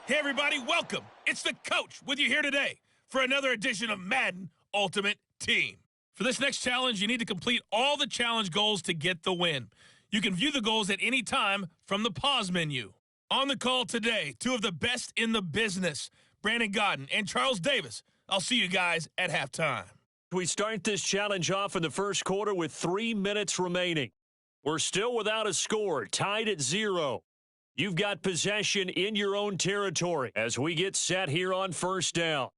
Hey everybody, welcome. It's the coach with you here today for another edition of Madden Ultimate Team. For this next challenge, you need to complete all the challenge goals to get the win. You can view the goals at any time from the pause menu. On the call today, two of the best in the business, Brandon Godden and Charles Davis. I'll see you guys at halftime. We start this challenge off in the first quarter with 3 minutes remaining. We're still without a score, tied at 0. You've got possession in your own territory as we get set here on first down.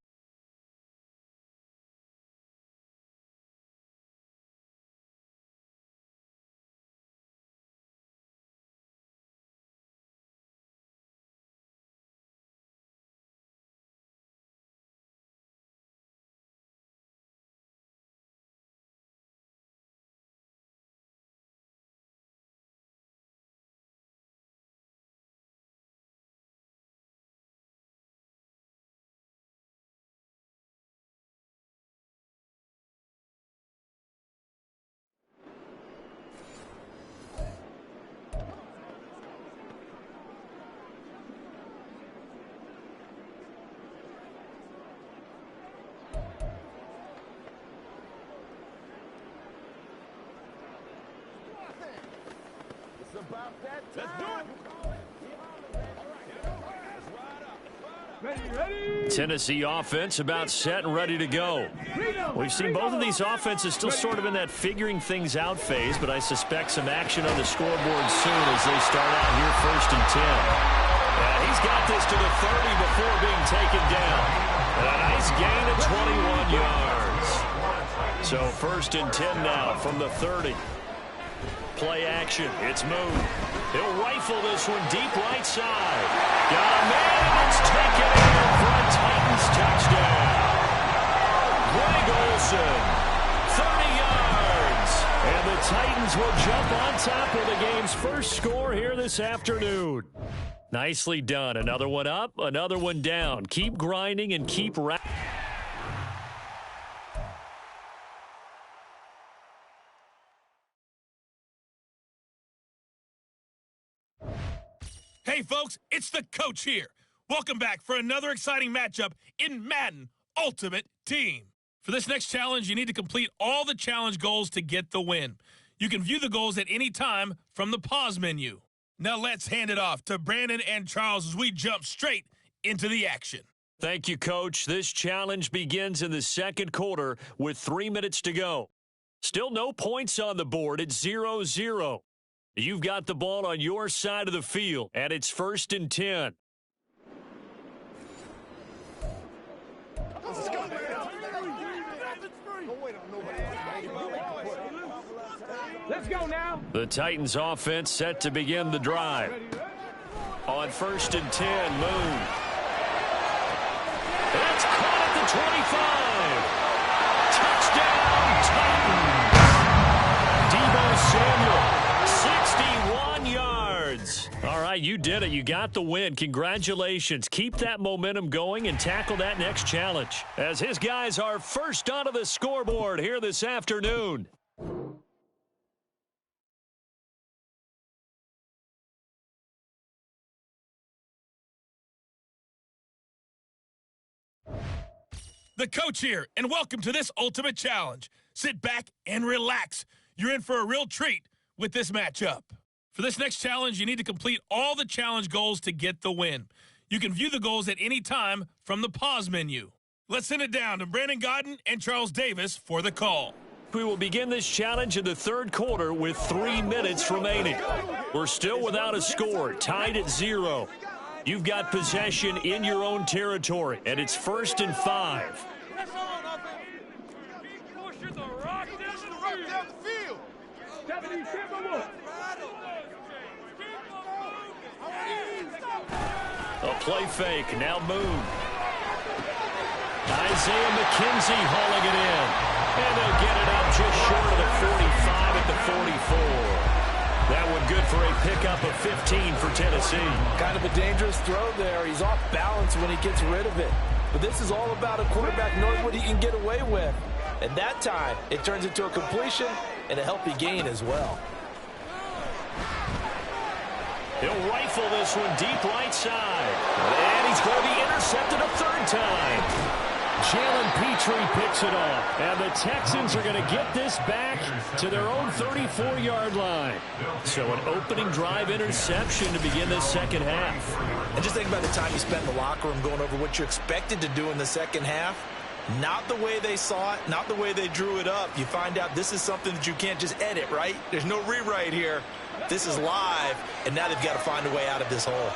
Tennessee offense about set and ready to go. We've seen both of these offenses still sort of in that figuring things out phase, but I suspect some action on the scoreboard soon as they start out here first and 10. And he's got this to the 30 before being taken down. And a nice gain of 21 yards. So first and 10 now from the 30. Play action. It's Moon. He'll rifle this one deep right side. Got a man. It's taken in for a Titans touchdown. Greg Olsen, 30 yards. And the Titans will jump on top of the game's first score here this afternoon. Nicely done. Another one up, another one down. Keep grinding and keep Hey folks, it's the coach here. Welcome back for another exciting matchup in Madden Ultimate Team. For this next challenge, you need to complete all the challenge goals to get the win. You can view the goals at any time from the pause menu. Now let's hand it off to Brandon and Charles as we jump straight into the action. Thank you, Coach. This challenge begins in the second quarter with 3 minutes to go. Still no points on the board. It's 0-0. You've got the ball on your side of the field, and it's first and 10. Let's go now. The Titans offense set to begin the drive. On first and 10, Moon. It's caught at the 25. Touchdown, Titans. Deebo Samuel, 61 yards. All right, you did it. You got the win. Congratulations. Keep that momentum going and tackle that next challenge, as his guys are first onto the scoreboard here this afternoon. The coach here, and welcome to this Ultimate Challenge. Sit back and relax. You're in for a real treat with this matchup. For this next challenge, you need to complete all the challenge goals to get the win. You can view the goals at any time from the pause menu. Let's send it down to Brandon Godden and Charles Davis for the call. We will begin this challenge in the third quarter with 3 minutes remaining. We're still without a score, tied at 0. You've got possession in your own territory, and it's first and 5. A play fake, now Moon. Isaiah McKenzie hauling it in. And they'll get it up just short of the 45 at the 44. That one good for a pickup of 15 for Tennessee. Kind of a dangerous throw there. He's off balance when he gets rid of it. But this is all about a quarterback knowing what he can get away with. And that time, it turns into a completion and a healthy gain as well. He'll rifle this one deep right side. And he's going to be intercepted a third time. Jalen Petrie picks it off. And the Texans are going to get this back to their own 34-yard line. So an opening drive interception to begin this second half. And just think about the time you spent in the locker room going over what you expected to do in the second half. Not the way they saw it, not the way they drew it up. You find out this is something that you can't just edit, right? There's no rewrite here. This is live, and now they've got to find a way out of this hole.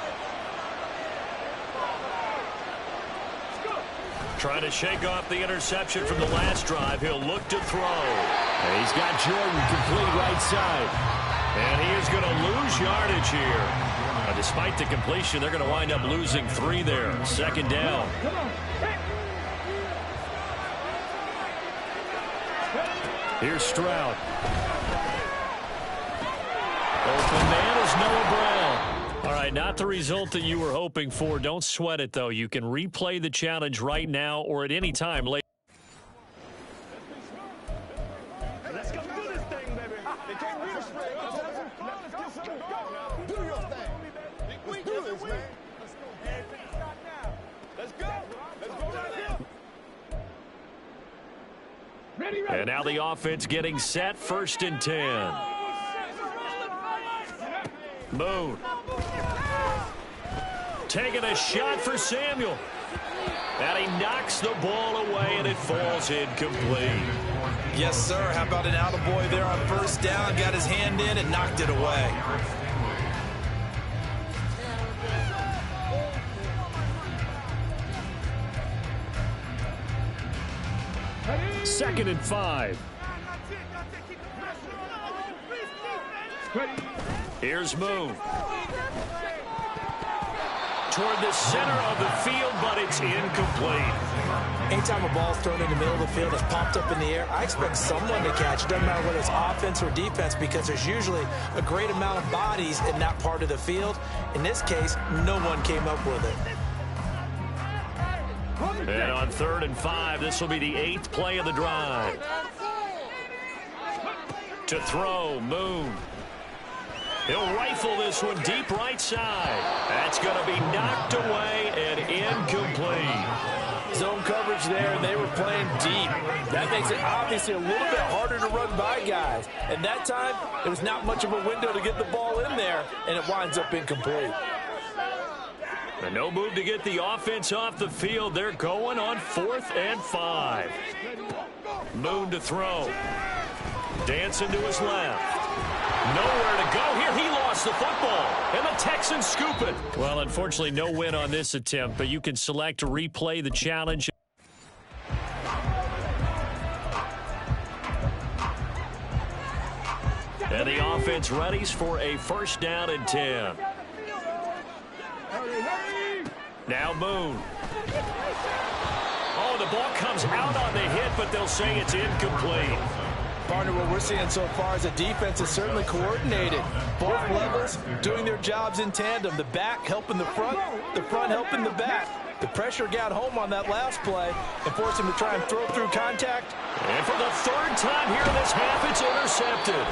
Trying to shake off the interception from the last drive. He'll look to throw. And he's got Jordan complete right side. And he is going to lose yardage here. Despite the completion, they're going to wind up losing 3 there. Second down. Here's Stroud. Open man is Noah Brown. All right, not the result that you were hoping for. Don't sweat it, though. You can replay the challenge right now or at any time later. Let's go do this thing, baby. They can't beat us, Ray. Let's go. Do your thing. Let's do this, man. Let's go. Let's go right here. Ready. And now the offense getting set. 1st and 10. Moon. Taking a shot for Samuel. And he knocks the ball away, and it falls incomplete. Yes, sir. How about an attaboy there on 1st down? Got his hand in and knocked it away. Second and 5. Here's Moon. Toward the center of the field, but it's incomplete. Anytime a ball's thrown in the middle of the field, it's popped up in the air, I expect someone to catch. It doesn't matter whether it's offense or defense, because there's usually a great amount of bodies in that part of the field. In this case, no one came up with it. And on 3rd and 5, this will be the 8th play of the drive. To throw, Moon. He'll rifle this one deep right side. That's going to be knocked away and incomplete. Zone coverage there, and they were playing deep. That makes it obviously a little bit harder to run by guys. And that time, there was not much of a window to get the ball in there, and it winds up incomplete. And no move to get the offense off the field. They're going on 4th and 5. Moon to throw. Dancing to his left. Nowhere to go here. He lost the football, and the Texans scoop it. Well, unfortunately, no win on this attempt, but you can select to replay the challenge. And the offense readies for a 1st down and 10. Now Moon. Oh, the ball comes out on the hit, but they'll say it's incomplete. Partner, what we're seeing so far is the defense is certainly coordinated. Both levels doing their jobs in tandem. The back helping the front helping the back. The pressure got home on that last play and forced him to try and throw through contact. And for the 3rd time here in this half, it's intercepted.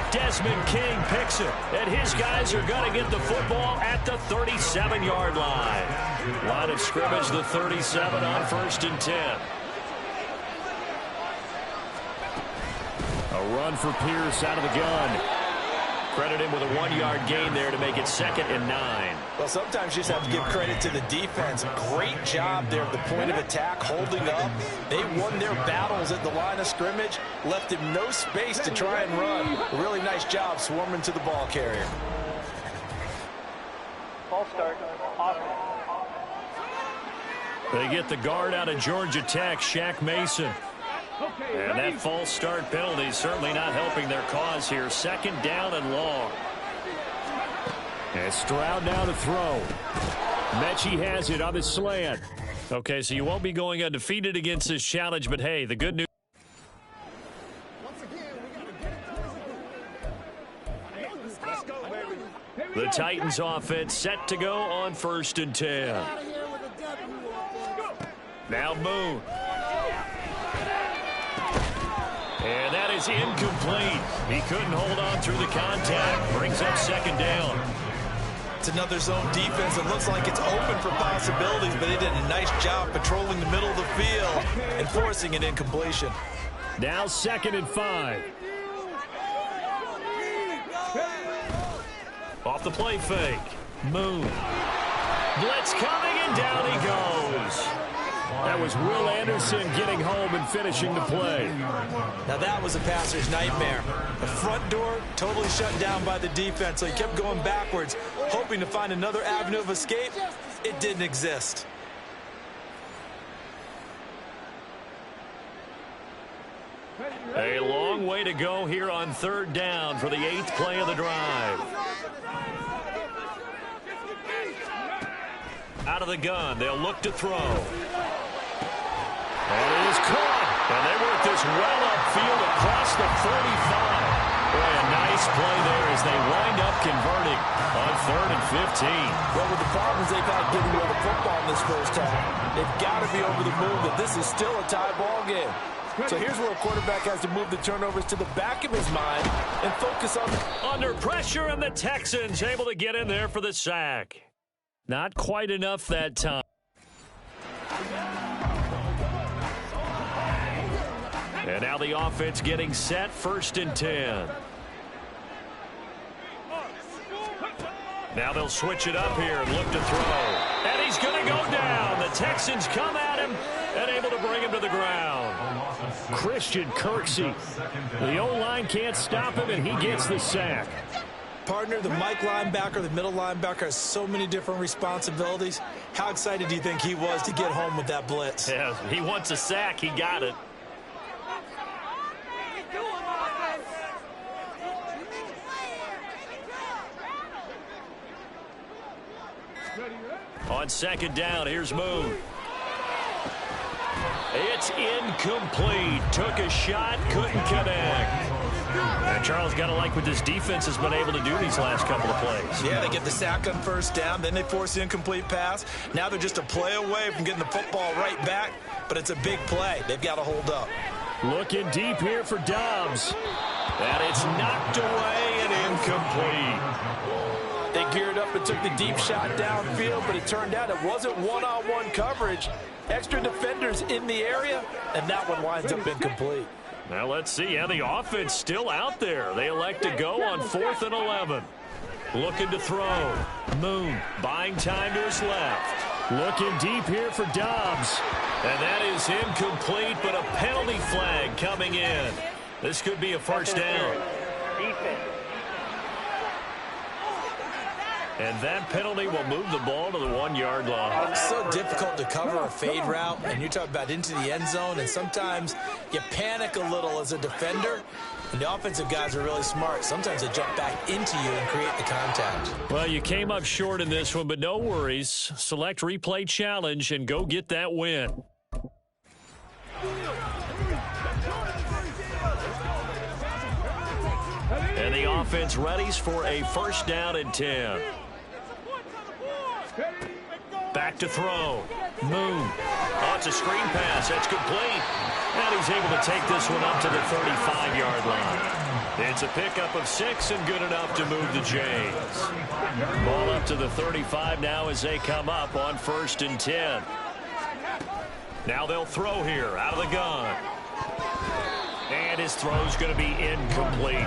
Desmond King picks it, and his guys are going to get the football at the 37-yard line. Line of scrimmage, the 37 on 1st and 10. A run for Pierce out of the gun. Credit him with a 1-yard gain there to make it 2nd and 9. Well, sometimes you just have to give credit to the defense. Great job there at the point of attack, holding up. They won their battles at the line of scrimmage, left him no space to try and run. A really nice job swarming to the ball carrier. Ball start. Offense. They get the guard out of Georgia Tech, Shaq Mason. And that false start penalty certainly not helping their cause here. 2nd down and long. And Stroud now to throw. Mechie has it on the slant. Okay, so you won't be going undefeated against this challenge, but hey, the good news. The Titans offense set to go on 1st and 10. Now Moon. And that is incomplete. He couldn't hold on through the contact. Brings up 2nd down. It's another zone defense. It looks like it's open for possibilities, but they did a nice job patrolling the middle of the field and forcing an incompletion. Now 2nd and 5. Off the play fake. Moon. Blitz coming, and down he goes. That was Will Anderson getting home and finishing the play. Now that was a passer's nightmare. The front door totally shut down by the defense, so he kept going backwards, hoping to find another avenue of escape. It didn't exist. A long way to go here on 3rd down for the 8th play of the drive. Out of the gun, they'll look to throw. And it is caught. And they work this well upfield across the 45. Boy, a nice play there as they wind up converting on 3rd and 15. Well, with the problems they've had getting rid of football in this first half, they've got to be over the moon that this is still a tie ball game. So here's where a quarterback has to move the turnovers to the back of his mind and focus on under pressure, and the Texans able to get in there for the sack. Not quite enough that time. And now the offense getting set, 1st and 10. Now they'll switch it up here and look to throw. And he's going to go down. The Texans come at him and able to bring him to the ground. Christian Kirksey. The O-line can't stop him, and he gets the sack. Partner, the Mike linebacker, the middle linebacker has so many different responsibilities. How excited do you think he was to get home with that blitz? Yeah, he wants a sack. He got it. On 2nd down, here's Moon. It's incomplete. Took a shot, couldn't connect. And Charles, got to like what this defense has been able to do these last couple of plays. Yeah, they get the sack on 1st down, then they force the incomplete pass. Now they're just a play away from getting the football right back, but it's a big play. They've got to hold up. Looking deep here for Dobbs. And it's knocked away and incomplete. They geared up and took the deep shot downfield, but it turned out it wasn't one-on-one coverage. Extra defenders in the area, and that one winds up incomplete. Now let's see. Yeah, the offense still out there. They elect to go on 4th and 11. Looking to throw. Moon buying time to his left. Looking deep here for Dobbs. And that is incomplete, but a penalty flag coming in. This could be a 1st down. Defense. And that penalty will move the ball to the 1-yard line. It's so difficult to cover a fade route, and you're talking about into the end zone, and sometimes you panic a little as a defender, and the offensive guys are really smart. Sometimes they jump back into you and create the contact. Well, you came up short in this one, but no worries. Select replay challenge and go get that win. And the offense readies for a 1st down and 10. Back to throw. Moon. Oh, it's a screen pass. That's complete. And he's able to take this one up to the 35-yard line. It's a pickup of 6 and good enough to move the Jays. Ball up to the 35 now as they come up on 1st and 10. Now they'll throw here out of the gun. And his throw's going to be incomplete.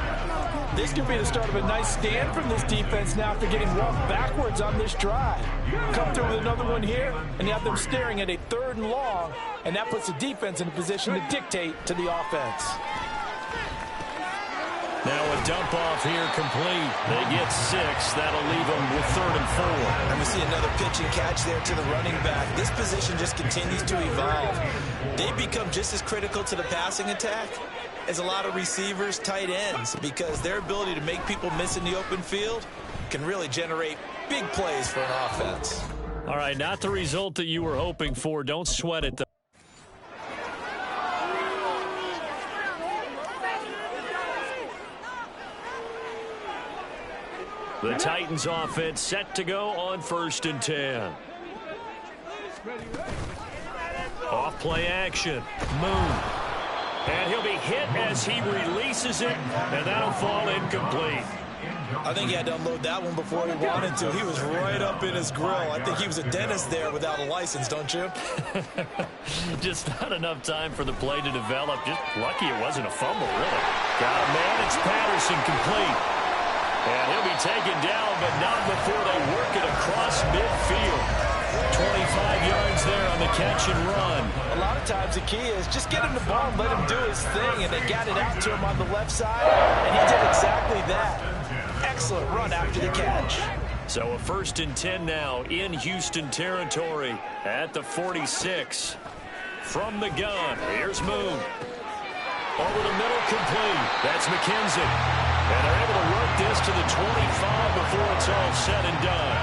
This could be the start of a nice stand from this defense now after getting walked backwards on this drive. Come through with another one here, and you have them staring at a 3rd and long, and that puts the defense in a position to dictate to the offense. Now a dump off here complete. They get 6. That'll leave them with 3rd and 4. And we see another pitch and catch there to the running back. This position just continues to evolve. They become just as critical to the passing attack as a lot of receivers, tight ends, because their ability to make people miss in the open field can really generate big plays for an offense. All right, not the result that you were hoping for. Don't sweat it, though. The Titans offense set to go on 1st and 10. Off play action. Moon. And he'll be hit as he releases it, and that'll fall incomplete. I think he had to unload that one before he wanted to. He was right up in his grill. I think he was a dentist there without a license, don't you? Just not enough time for the play to develop. Just lucky it wasn't a fumble, really. Got a man. It's Patterson complete. And he'll be taken down, but not before they work it across midfield. 25 yards there on the catch and run. A lot of times the key is just get him the ball and let him do his thing, and they got it out to him on the left side, and he did exactly that. Excellent run after the catch. So a 1st and 10 now in Houston territory at the 46. From the gun, here's Moon. Over the middle, complete. That's McKenzie. And they're able to work this to the 25 before it's all said and done.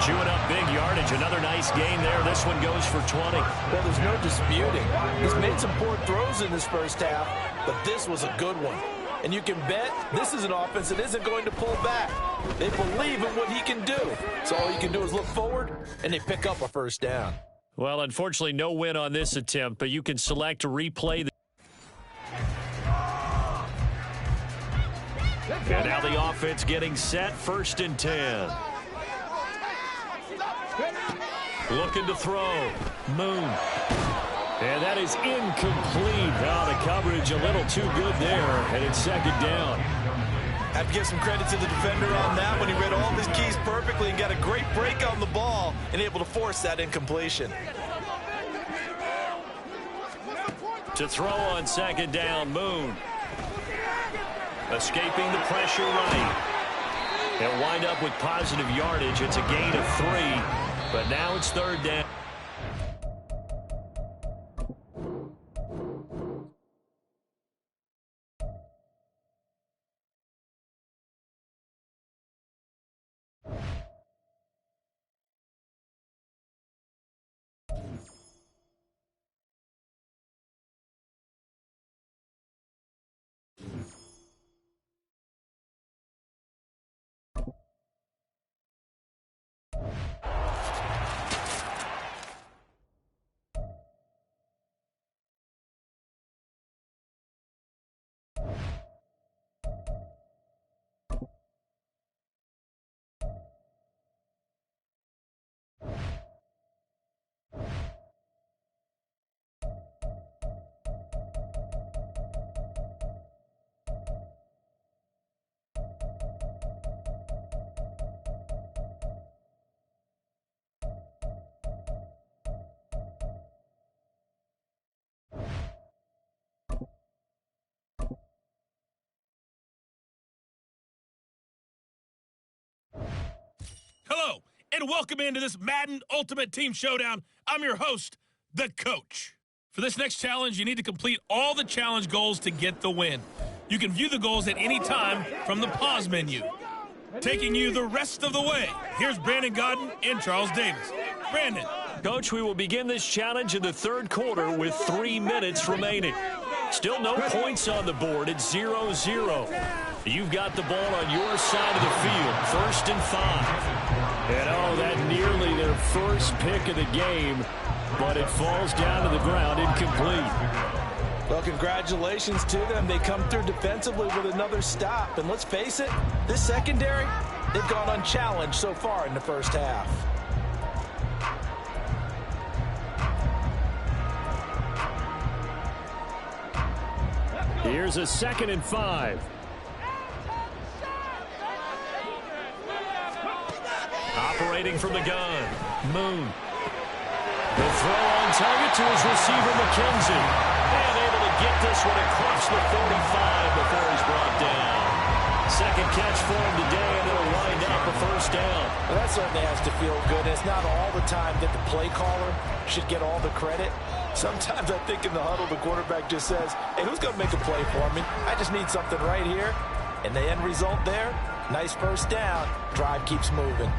Chewing up big yardage. Another nice gain there. This one goes for 20. Well, there's no disputing. He's made some poor throws in this first half, but this was a good one. And you can bet this is an offense that isn't going to pull back. They believe in what he can do. So all you can do is look forward, and they pick up a first down. Well, unfortunately, no win on this attempt, but you can select to replay the and now the offense getting set, 1st and 10. Looking to throw. Moon. And that is incomplete. Now the coverage a little too good there, and it's 2nd down. Have to give some credit to the defender on that one. He read all of his keys perfectly and got a great break on the ball and able to force that incompletion. To throw on 2nd down, Moon. Escaping the pressure running. They'll wind up with positive yardage. It's a gain of 3, but now it's 3rd down. Hello, and welcome into this Madden Ultimate Team Showdown. I'm your host, the Coach. For this next challenge, you need to complete all the challenge goals to get the win. You can view the goals at any time from the pause menu. Taking you the rest of the way, here's Brandon Godden and Charles Davis. Brandon. Coach, we will begin this challenge in the 3rd quarter with 3 minutes remaining. Still no points on the board. It's 0-0. You've got the ball on your side of the field. 1st and 5. And oh, that nearly their first pick of the game, but it falls down to the ground incomplete. Well, congratulations to them. They come through defensively with another stop. And let's face it, this secondary, they've gone unchallenged so far in the first half. Here's a 2nd and 5. Operating from the gun, Moon. The throw on target to his receiver, McKenzie. And able to get this one across the 45 before he's brought down. 2nd catch for him today, and it'll wind up a 1st down. Well, that certainly has to feel good. It's not all the time that the play caller should get all the credit. Sometimes I think in the huddle, the quarterback just says, hey, who's going to make a play for me? I just need something right here. And the end result there, nice 1st down. Drive keeps moving.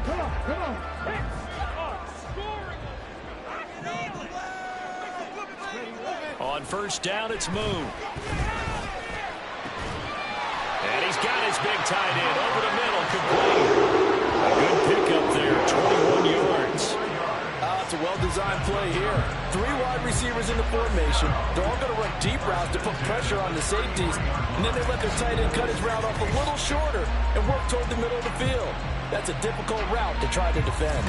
On 1st down, it's Moon. And he's got his big tight end over the middle, complete. A good pickup there, 21 yards. It's a well-designed play here. 3 wide receivers in the formation. They're all going to run deep routes to put pressure on the safeties, and then they let their tight end cut his route off a little shorter and work toward the middle of the field. That's a difficult route to try to defend.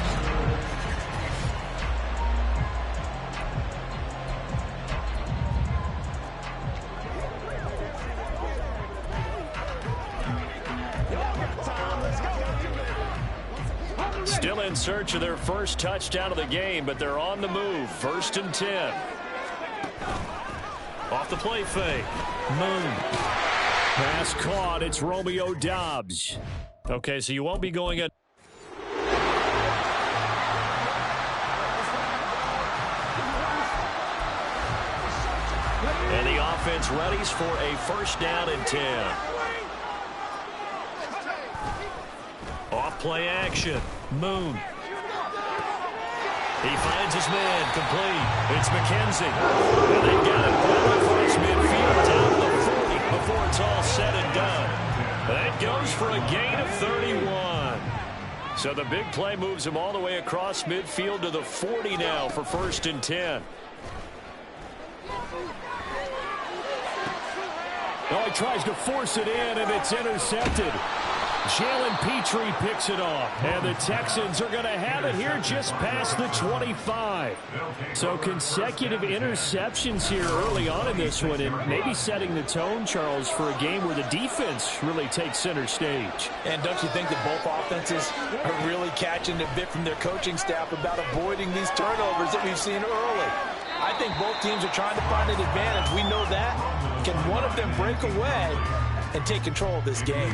Still in search of their first touchdown of the game, but they're on the move. 1st and 10. Off the play fake. Moon. Pass caught. It's Romeo Doubs. Okay, so you won't be going at. And the offense readies for a 1st down and 10. Off play action. Moon. He finds his man complete. It's McKenzie. And they've got it well across midfield down to the 40 before it's all said and done. That goes for a gain of 31. So the big play moves him all the way across midfield to the 40 now for 1st and 10. Oh, he tries to force it in, and it's intercepted. Jalen Petrie picks it off, and the Texans are going to have it here just past the 25. So consecutive interceptions here early on in this one, and maybe setting the tone, Charles, for a game where the defense really takes center stage. And don't you think that both offenses are really catching a bit from their coaching staff about avoiding these turnovers that we've seen early? I think both teams are trying to find an advantage. We know that. Can one of them break away and take control of this game?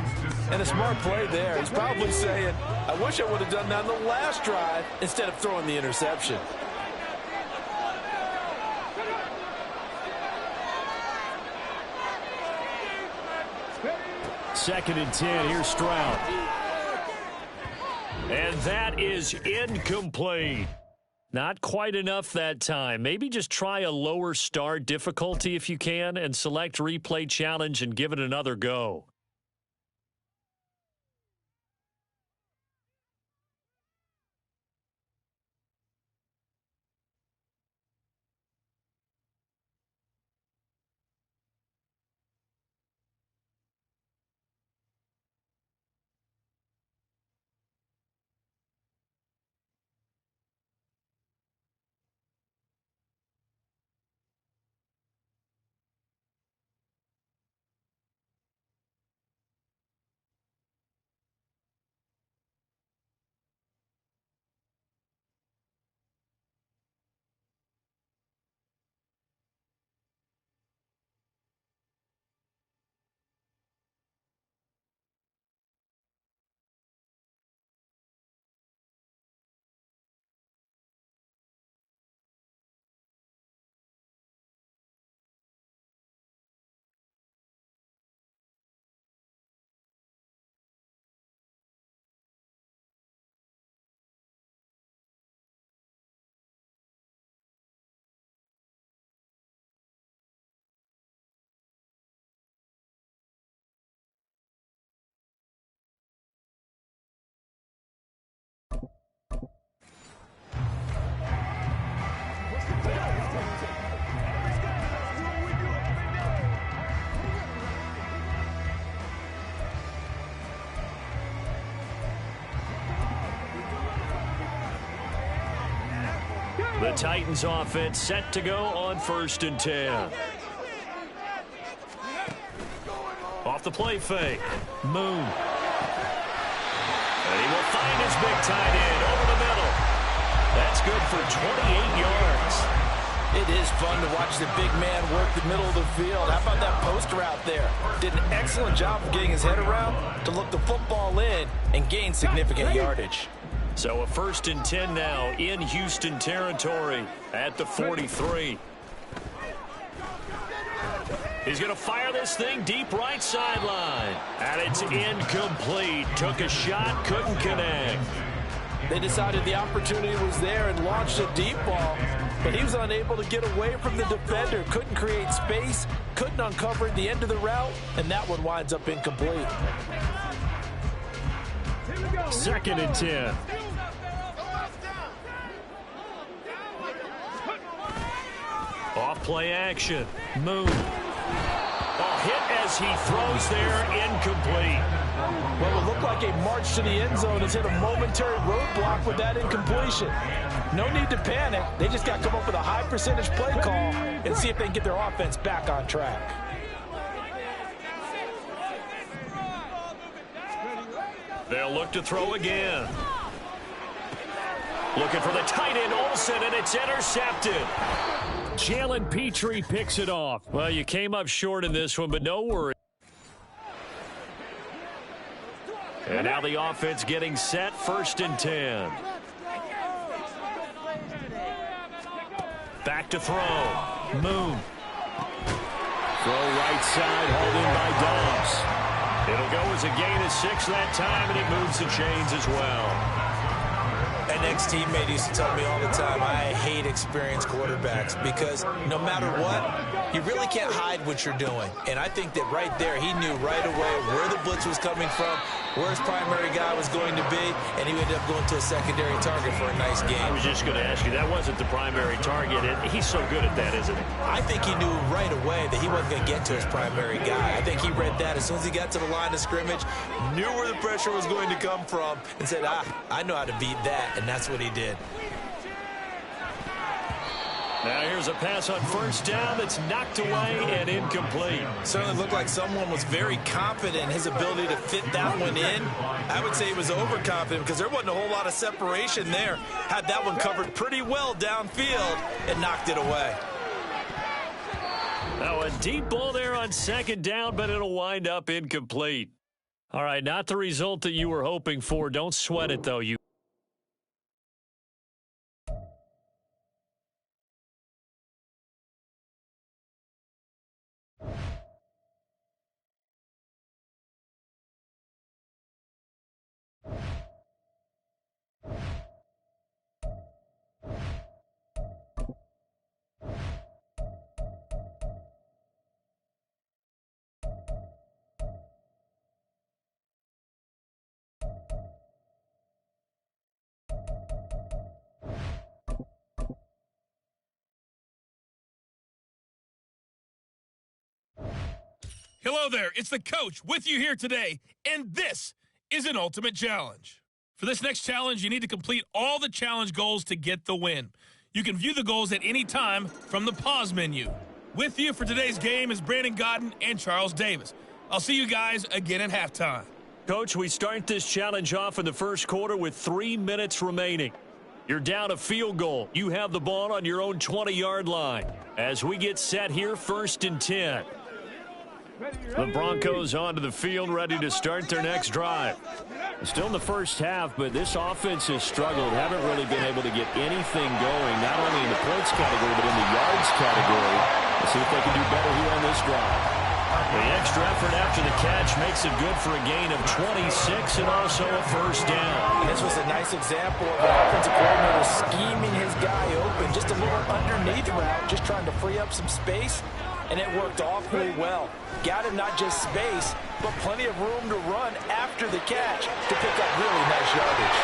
And a smart play there. He's probably saying, I wish I would have done that on the last drive instead of throwing the interception. Second and 10. Here's Stroud. And that is incomplete. Not quite enough that time. Maybe just try a lower start difficulty if you can and select replay challenge and give it another go. The Titans offense set to go on 1st and 10. Off the play fake. Moon. And he will find his big tight end over the middle. That's good for 28 yards. It is fun to watch the big man work the middle of the field. How about that post route there? Did an excellent job of getting his head around to look the football in and gain significant yardage. So a 1st and 10 now in Houston territory at the 43. He's going to fire this thing deep right sideline. And it's incomplete. Took a shot, couldn't connect. They decided the opportunity was there and launched a deep ball, but he was unable to get away from the defender. Couldn't create space, couldn't uncover the end of the route, and that one winds up incomplete. 2nd and 10. Play action. Moon. Hit as he throws there, incomplete. Well, it looked like a march to the end zone has hit a momentary roadblock with that incompletion. No need to panic. They just got to come up with a high percentage play call and see if they can get their offense back on track. They'll look to throw again. Looking for the tight end, Olsen, and it's intercepted. Jalen Petrie picks it off. Well, you came up short in this one, but no worry. And now the offense getting set, 1st and 10. Back to throw. Moon. Throw right side, hauled in by Dobbs. It'll go as a gain of 6 that time, and it moves the chains as well. An ex-teammate used to tell me all the time, I hate experienced quarterbacks because no matter what, you really can't hide what you're doing. And I think that right there, he knew right away where the blitz was coming from, where his primary guy was going to be, and he ended up going to a secondary target for a nice game. I was just going to ask you, that wasn't the primary target, and he's so good at that, isn't he? I think he knew right away that he wasn't going to get to his primary guy. I think he read that as soon as he got to the line of scrimmage, knew where the pressure was going to come from, and said, I know how to beat that. And that's what he did. Now here's a pass on 1st down that's knocked away and incomplete. Certainly looked like someone was very confident in his ability to fit that one in. I would say he was overconfident because there wasn't a whole lot of separation there. Had that one covered pretty well downfield and knocked it away. Now a deep ball there on 2nd down, but it'll wind up incomplete. All right, not the result that you were hoping for. Don't sweat it, though. Hello there, it's the coach with you here today, and this is an ultimate challenge. For this next challenge, you need to complete all the challenge goals to get the win. You can view the goals at any time from the pause menu. With you for today's game is Brandon Godden and Charles Davis. I'll see you guys again at halftime. Coach, we start this challenge off in the 1st quarter with 3 minutes remaining. You're down a field goal. You have the ball on your own 20-yard line. As we get set here, 1st and 10. The Broncos onto the field, ready to start their next drive. Still in the 1st half, but this offense has struggled. Haven't really been able to get anything going, not only in the points category, but in the yards category. Let's see if they can do better here on this drive. The extra effort after the catch makes it good for a gain of 26 and also a 1st down. This was a nice example of an offensive coordinator scheming his guy open, just a little underneath route, just trying to free up some space, and it worked awfully well. Got him not just space, but plenty of room to run after the catch to pick up really nice yardage.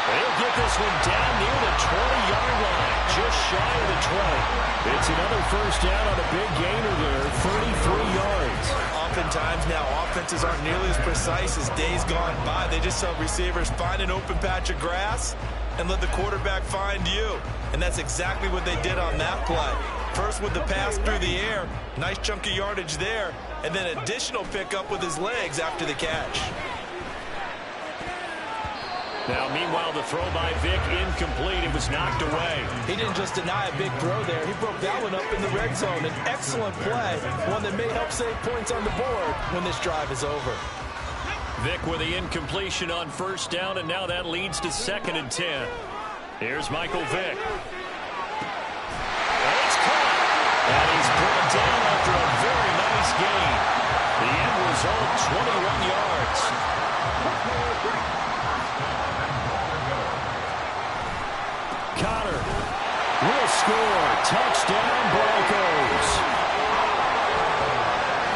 They'll get this one down near the 20-yard line, just shy of the 20. It's another 1st down on a big gainer there, 33 yards. Oftentimes now, offenses aren't nearly as precise as days gone by. They just tell receivers, find an open patch of grass and let the quarterback find you. And that's exactly what they did on that play. First with the pass through the air, nice chunky yardage there, and then additional pickup with his legs after the catch. Now, meanwhile, the throw by Vick incomplete. It was knocked away. He didn't just deny a big throw there. He broke that one up in the red zone. An excellent play, one that may help save points on the board when this drive is over. Vick with the incompletion on 1st down, and now that leads to 2nd and 10. Here's Michael Vick. It's caught. And he's brought down after a very nice gain. The end result, 21 yards. Connor will score. Touchdown, Broncos.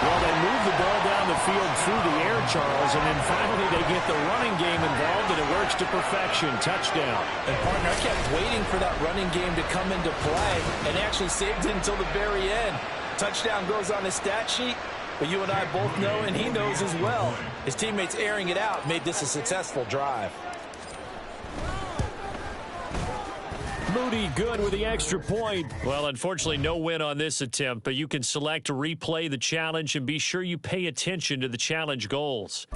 Well, they moved the ball down the field through the air, Charles, and then finally they get the running game involved, and it works to perfection. Touchdown. And, partner, I kept waiting for that running game to come into play and actually saved it until the very end. Touchdown goes on his stat sheet, but you and I both know, and he knows as well, his teammates airing it out made this a successful drive. Moody good with the extra point. Well, unfortunately, no win on this attempt, but you can select to replay the challenge and be sure you pay attention to the challenge goals.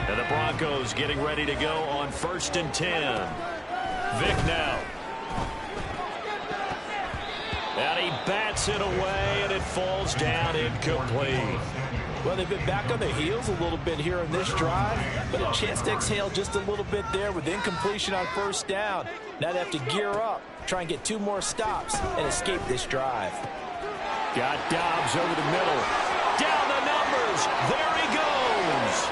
And the Broncos getting ready to go on 1st and 10. Vic now. And he bats it away, and it falls down incomplete. Well, they've been back on their heels a little bit here in this drive, but a chance to exhale just a little bit there with incompletion on 1st down. Now they have to gear up, try and get 2 more stops, and escape this drive. Got Dobbs over the middle. Down the numbers. There he goes.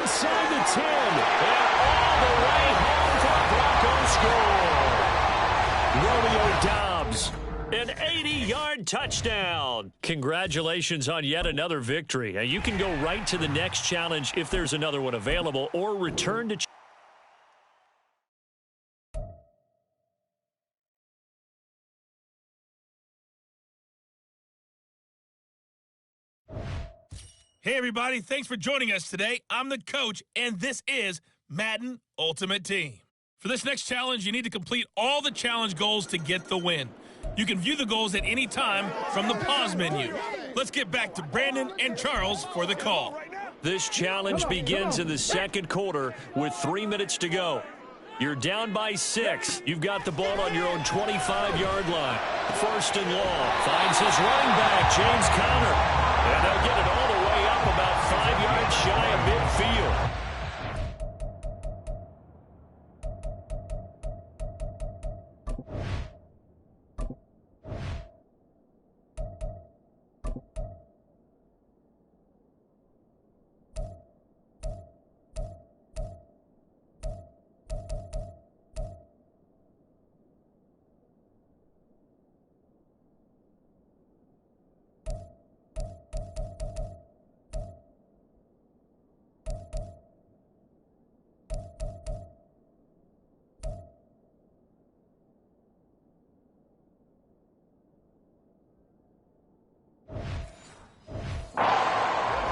Inside the 10. And all the way home for the Broncos score. Romeo Dobbs. An 80-yard touchdown. Congratulations on yet another victory. Now, you can go right to the next challenge if there's another one available, or return to Hey, everybody. Thanks for joining us today. I'm the coach, and this is Madden Ultimate Team. For this next challenge, you need to complete all the challenge goals to get the win. You can view the goals at any time from the pause menu. Let's get back to Brandon and Charles for the call. This challenge begins in the 2nd quarter with 3 minutes to go. You're down by 6. You've got the ball on your own 25-yard line. 1st and long. Finds his running back, James Conner. And they'll get it all the way up about 5 yards shy of midfield.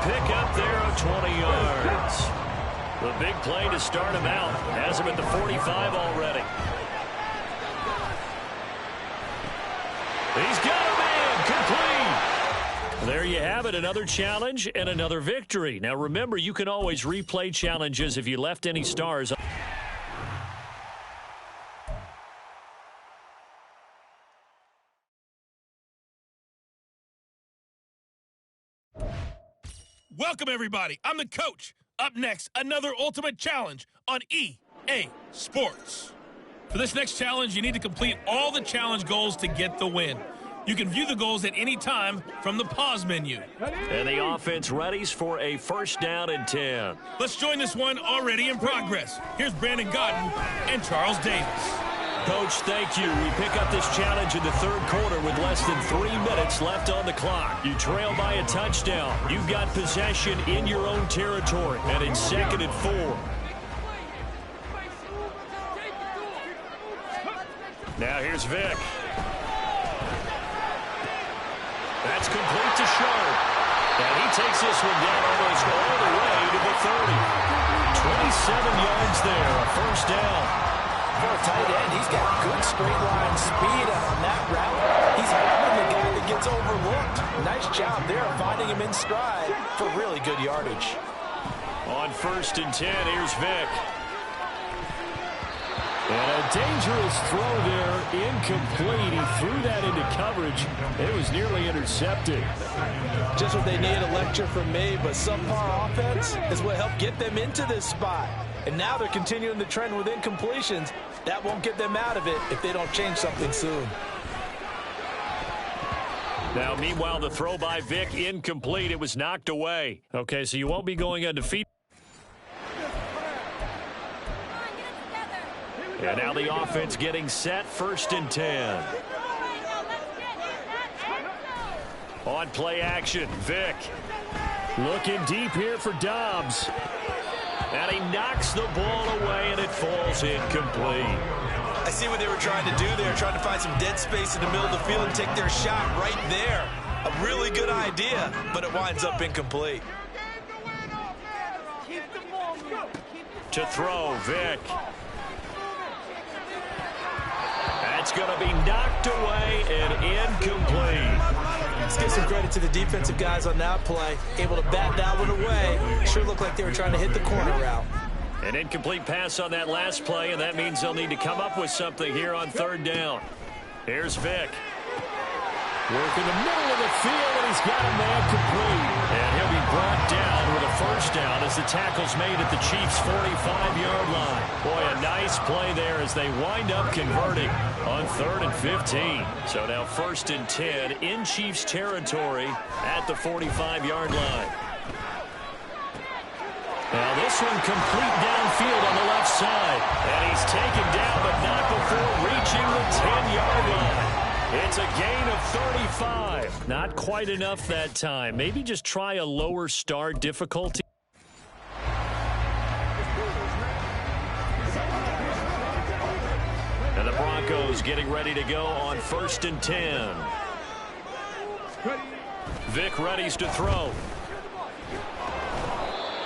Pick up there of 20 yards. The big play to start him out. Has him at the 45 already. He's got him in. Complete. There you have it. Another challenge and another victory. Now remember, you can always replay challenges if you left any stars. Welcome, everybody. I'm the coach. Up next, another Ultimate Challenge on EA Sports. For this next challenge, you need to complete all the challenge goals to get the win. You can view the goals at any time from the pause menu. And the offense readies for a 1st down and 10. Let's join this one already in progress. Here's Brandon Godden and Charles Davis. Coach, thank you. We pick up this challenge in the 3rd quarter with less than 3 minutes left on the clock. You trail by a touchdown. You've got possession in your own territory, and it's 2nd and 4. Now here's Vic. That's complete to Sharp. And he takes this one down almost all the way to the 30. 27 yards there, a 1st down. For a tight end, he's got good straight line speed, and on that route, he's helping the guy that gets overlooked. Nice job there finding him in stride for really good yardage. On 1st and 10, here's Vic. And a dangerous throw there, incomplete. He threw that into coverage. It was nearly intercepted. Just what they need, a lecture from me, but subpar offense is what helped get them into this spot. And now they're continuing the trend with incompletions. That won't get them out of it if they don't change something soon. Now, meanwhile, the throw by Vic incomplete. It was knocked away. Okay, so you won't be going undefeated. And now the offense getting set, 1st and 10. On play action, Vic. Looking deep here for Dobbs. And he knocks the ball away, and it falls incomplete. I see what they were trying to do there, trying to find some dead space in the middle of the field and take their shot right there. A really good idea, but it winds up incomplete. To throw, Vic. That's going to be knocked away and incomplete. Let's give some credit to the defensive guys on that play. Able to bat that one away. Sure looked like they were trying to hit the corner route. An incomplete pass on that last play, and that means they'll need to come up with something here on 3rd down. Here's Vic. Working the middle of the field, and he's got a man complete. And he'll be brought down with a 1st down as the tackle's made at the Chiefs' 45-yard line. Boy, a nice play there as they wind up converting on 3rd and 15. So now 1st and 10 in Chiefs territory at the 45-yard line. Now this one complete downfield on the left side. And he's taken down, but not before reaching the 10-yard line. It's a gain of 35. Not quite enough that time. Maybe just try a lower start difficulty. And the Broncos getting ready to go on 1st and 10. Vic readies to throw.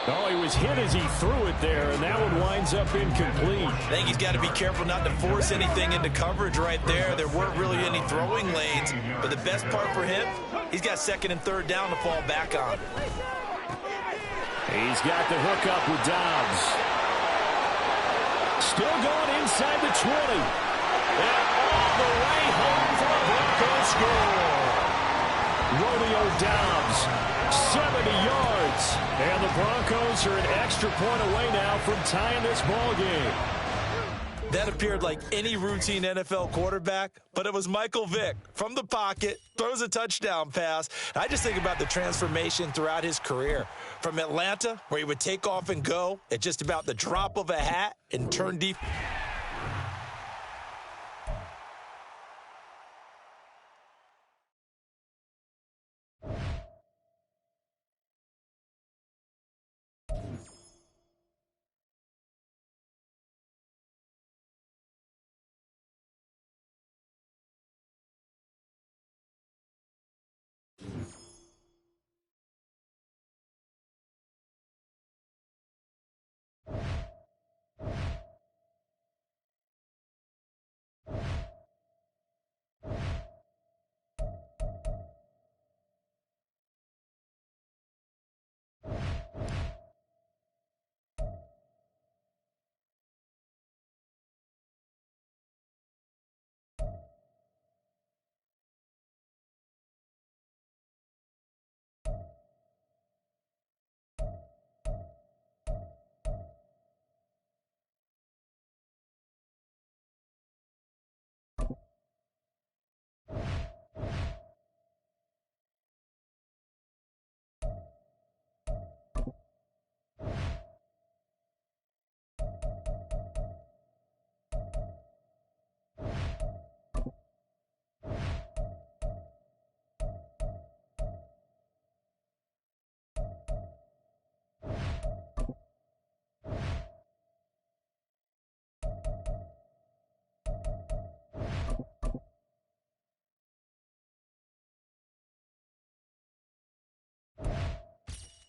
Oh, he was hit as he threw it there, and that one winds up incomplete. I think he's got to be careful not to force anything into coverage right there. There weren't really any throwing lanes, but the best part for him, he's got 2nd and 3rd down to fall back on. He's got the hook up with Dobbs. Still going inside the 20. And all the way home for the Broncos score. Romeo Dobbs. 70 yards. And the Broncos are an extra point away now from tying this ball game. That appeared like any routine NFL quarterback, but it was Michael Vick from the pocket, throws a touchdown pass. I just think about the transformation throughout his career. From Atlanta, where he would take off and go at just about the drop of a hat and turn deep.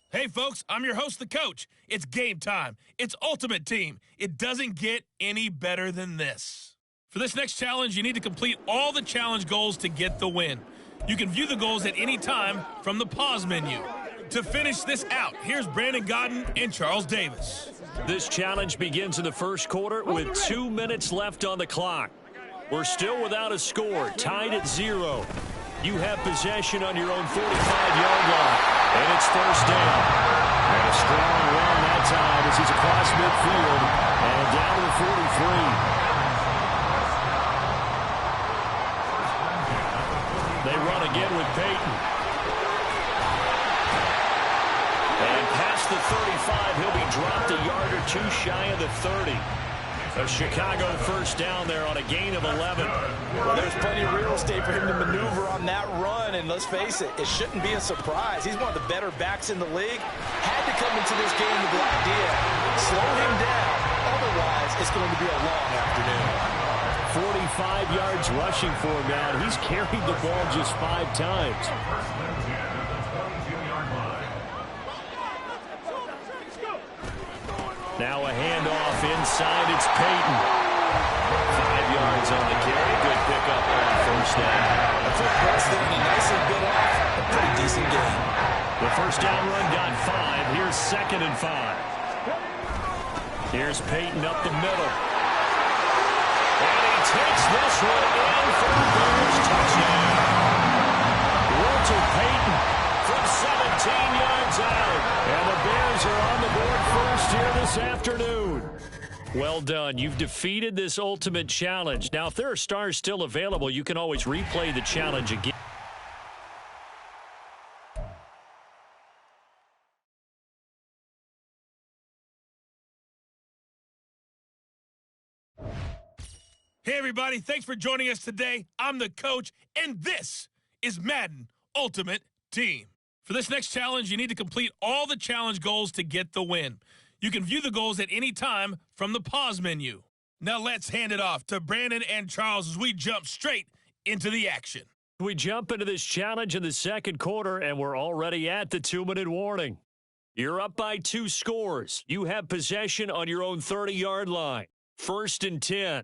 Hey, folks, I'm your host, the coach. It's game time. It's Ultimate Team. It doesn't get any better than this. For this next challenge, you need to complete all the challenge goals to get the win. You can view the goals at any time from the pause menu. To finish this out, here's Brandon Godden and Charles Davis. This challenge begins in the first quarter with 2 minutes left on the clock. We're still without a score, tied at 0. You have possession on your own 45-yard line, and it's first down. And a strong run that time as he's across midfield and down to the 43. They run again with Peyton. And past the 35, he'll be dropped a yard or two shy of the 30. A Chicago first down there on a gain of 11. Well, there's plenty of real estate for him to maneuver on that run, and let's face it, it shouldn't be a surprise. He's one of the better backs in the league. Had to come into this game with the idea, slow him down, otherwise it's going to be a long afternoon. 45 yards rushing for him now. He's carried the ball just 5 times. Now a handoff inside. It's Peyton. 5 yards on the carry. Good pickup on first down. A quick press there, and he nicely bit off a pretty decent game. The first down run got 5. Here's 2nd and 5. Here's Peyton up the middle. And he takes this one in for the Bears touchdown. Walter Payton from 17 yards out. And the Bears are on the board first here this afternoon. Well done. You've defeated this ultimate challenge. Now, if there are stars still available, you can always replay the challenge again. Hey, everybody. Thanks for joining us today. I'm the coach, and this is Madden Ultimate Team. For this next challenge, you need to complete all the challenge goals to get the win. You can view the goals at any time from the pause menu. Now let's hand it off to Brandon and Charles as we jump straight into the action. We jump into this challenge in the second quarter, and we're already at the 2-minute warning. You're up by 2 scores. You have possession on your own 30-yard line. 1st and 10.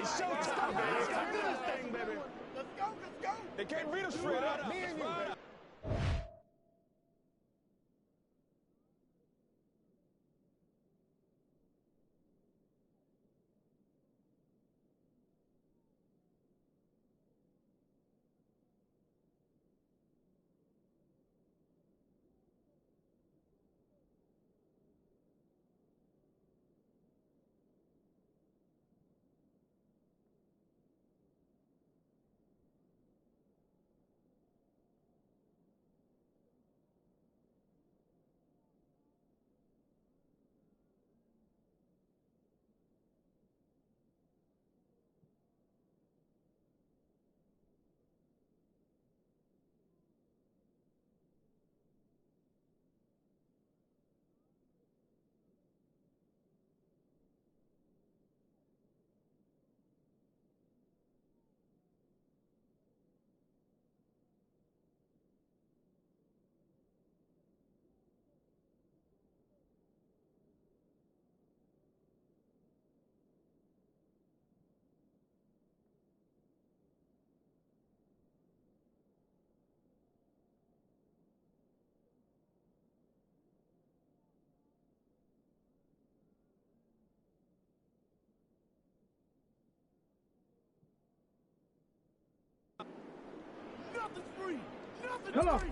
It's showtime, baby. Let's do this thing, baby. Let's go, let's go. They can't beat us straight up. Me and you.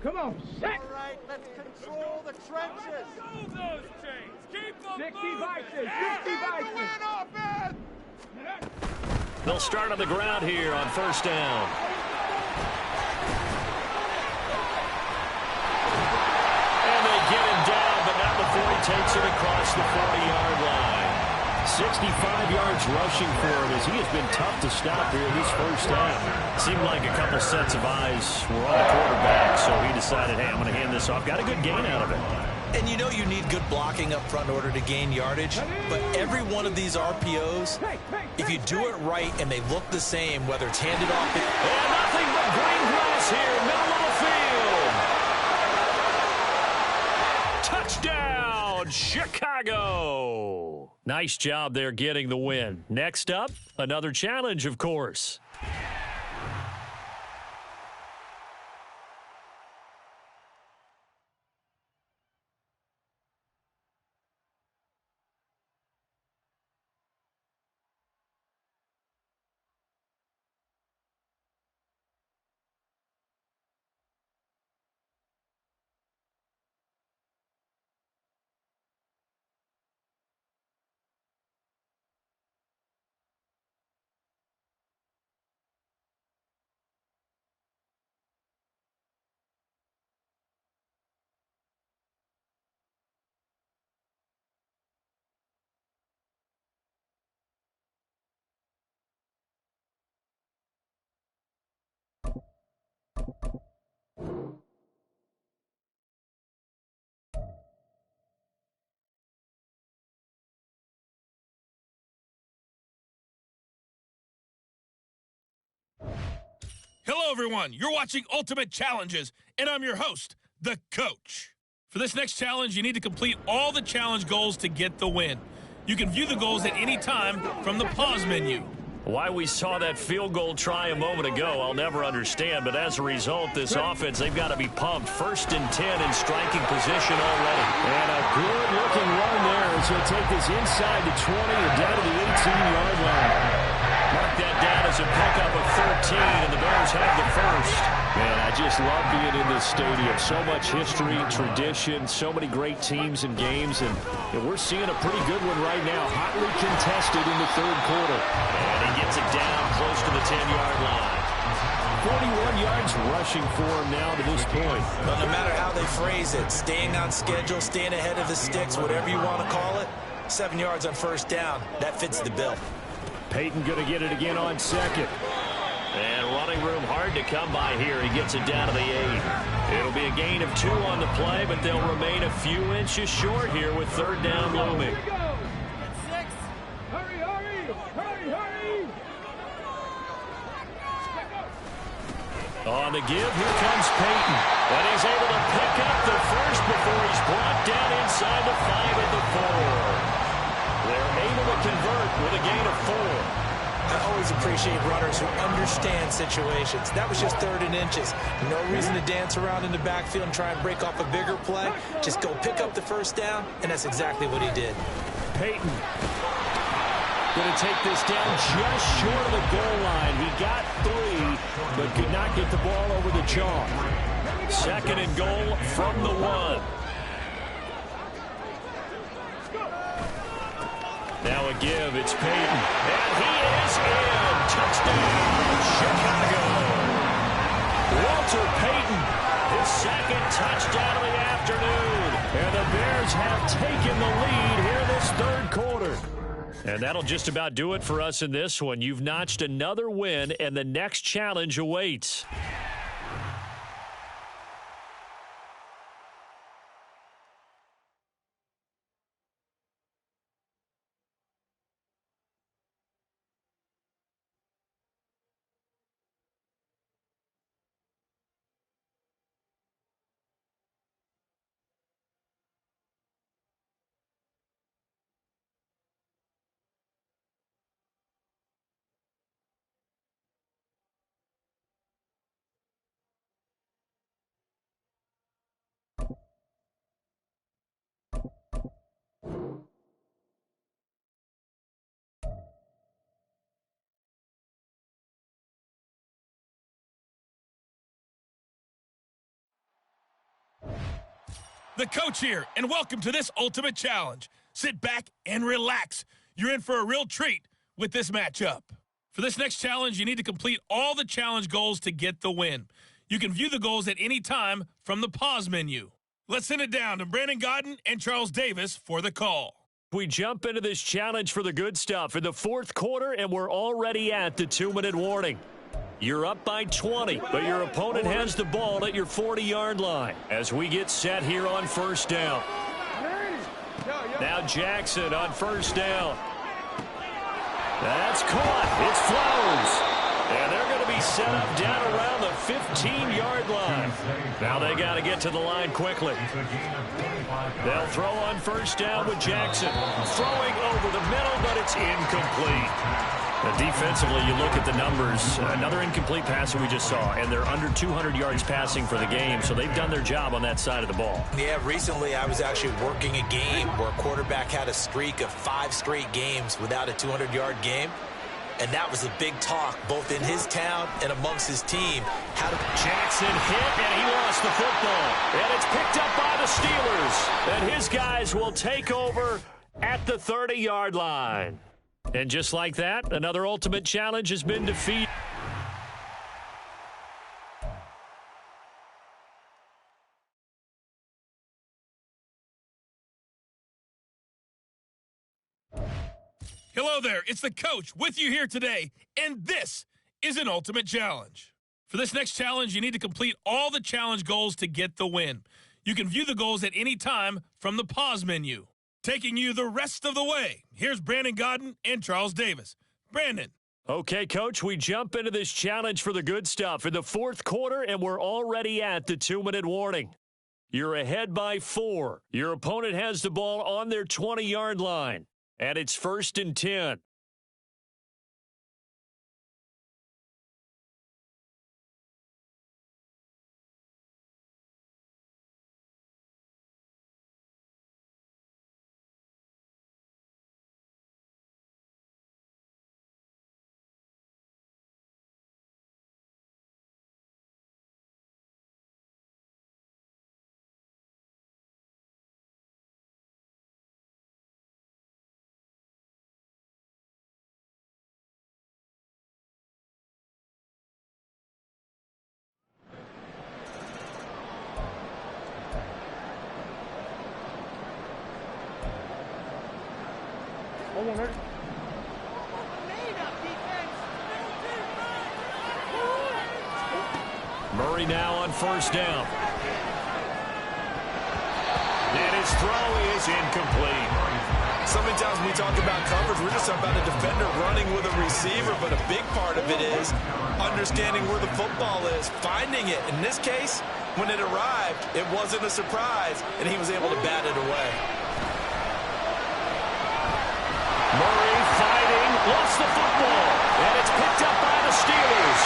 Come on, set. All right, let's control the trenches. Go those chains. Keep them 60 moving. vices, 60 vices. They'll start on the ground here on first down. And they get him down, but not before he takes it across the 40-yard line. 65 yards rushing for him as he has been tough to stop here this first half. Seemed like a couple sets of eyes were on the quarterback, so he decided, hey, I'm going to hand this off. Got a good gain out of it. And you know you need good blocking up front in order to gain yardage, but every one of these RPOs, if you do it right and they look the same, whether it's handed off... And nothing but green grass here, middle of the field. Touchdown, Chicago. Nice job there getting the win. Next up, another challenge, of course. Hello, everyone. You're watching Ultimate Challenges, and I'm your host, the Coach. For this next challenge, you need to complete all the challenge goals to get the win. You can view the goals at any time from the pause menu. Why we saw that field goal try a moment ago, I'll never understand. But as a result, this offense, they've got to be pumped. 1st and 10 in striking position already. And a good-looking run there as he'll take this inside the 20 and down to the 18-yard line. Mark that down as a pickup of 13, and the Bears have the first. Man, I just love being in this stadium. So much history, tradition, so many great teams and games, and we're seeing a pretty good one right now. Hotly contested in the third quarter. And he gets it down close to the 10-yard line. 41 yards rushing for him now to this point. But no matter how they phrase it, staying on schedule, staying ahead of the sticks, whatever you want to call it, 7 yards on first down, that fits the bill. Peyton going to get it again on second. And running room hard to come by here. He gets it down to the 8. It'll be a gain of 2 on the play, but they'll remain a few inches short here with third down looming. On the give, here comes Peyton. And he's able to pick up the first before he's brought down inside the 5 at the 4. They're able to convert with a gain of 4. I always appreciate runners who understand situations. That was just 3rd and inches. No reason to dance around in the backfield and try and break off a bigger play. Just go pick up the first down, and that's exactly what he did. Peyton going to take this down just short of the goal line. He got 3, but could not get the ball over the chalk. 2nd and goal from the 1. Now a give, it's Peyton. And he is in. Touchdown, Chicago. Walter Payton, his 2nd touchdown of the afternoon. And the Bears have taken the lead here this 3rd quarter. And that'll just about do it for us in this one. You've notched another win, and the next challenge awaits. The coach here, and welcome to this ultimate challenge. Sit back and relax. You're in for a real treat with this matchup. For this next challenge, you need to complete all the challenge goals to get the win. You can view the goals at any time from the pause menu. Let's send it down to Brandon Godden and Charles Davis for the call. We jump into this challenge for the good stuff in the 4th quarter, and we're already at the 2-minute warning. You're up by 20, but your opponent has the ball at your 40-yard line as we get set here on 1st down. Now Jackson on 1st down. That's caught. It's Flowers. And they're going to be set up down around the 15-yard line. Now they got to get to the line quickly. They'll throw on 1st down with Jackson. Throwing over the middle, but it's incomplete. Now defensively, you look at the numbers. Another incomplete pass that we just saw, and they're under 200 yards passing for the game, so they've done their job on that side of the ball. Yeah, recently I was actually working a game where a quarterback had a streak of 5 straight games without a 200-yard game. And that was a big talk, both in his town and amongst his team. Jackson hit, and he lost the football. And it's picked up by the Steelers. And his guys will take over at the 30-yard line. And just like that, another ultimate challenge has been defeated. Hello there, it's the coach with you here today, and this is an ultimate challenge. For this next challenge, you need to complete all the challenge goals to get the win. You can view the goals at any time from the pause menu. Taking you the rest of the way, here's Brandon Godden and Charles Davis. Brandon. Okay, Coach, we jump into this challenge for the good stuff in the 4th quarter, and we're already at the 2-minute warning. You're ahead by 4. Your opponent has the ball on their 20-yard line. And it's 1st and 10. Murray now on 1st down. And his throw is incomplete. So many times when we talk about coverage, we're just talking about a defender running with a receiver, but a big part of it is understanding where the football is, finding it. In this case, when it arrived, it wasn't a surprise, and he was able to bat it away. Murray fighting, lost the football, picked up by the Steelers.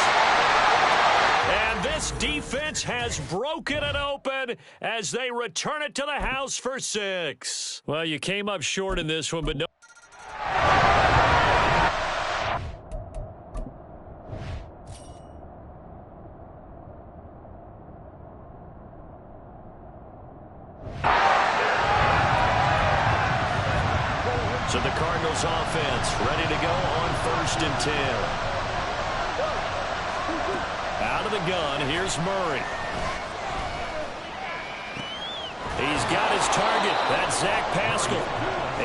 And this defense has broken it open as they return it to the house for 6. Well, you came up short in this one, but no. So the Cardinals offense ready to go on 1st and 10. Out of the gun, here's Murray. He's got his target. That's Zach Pascal.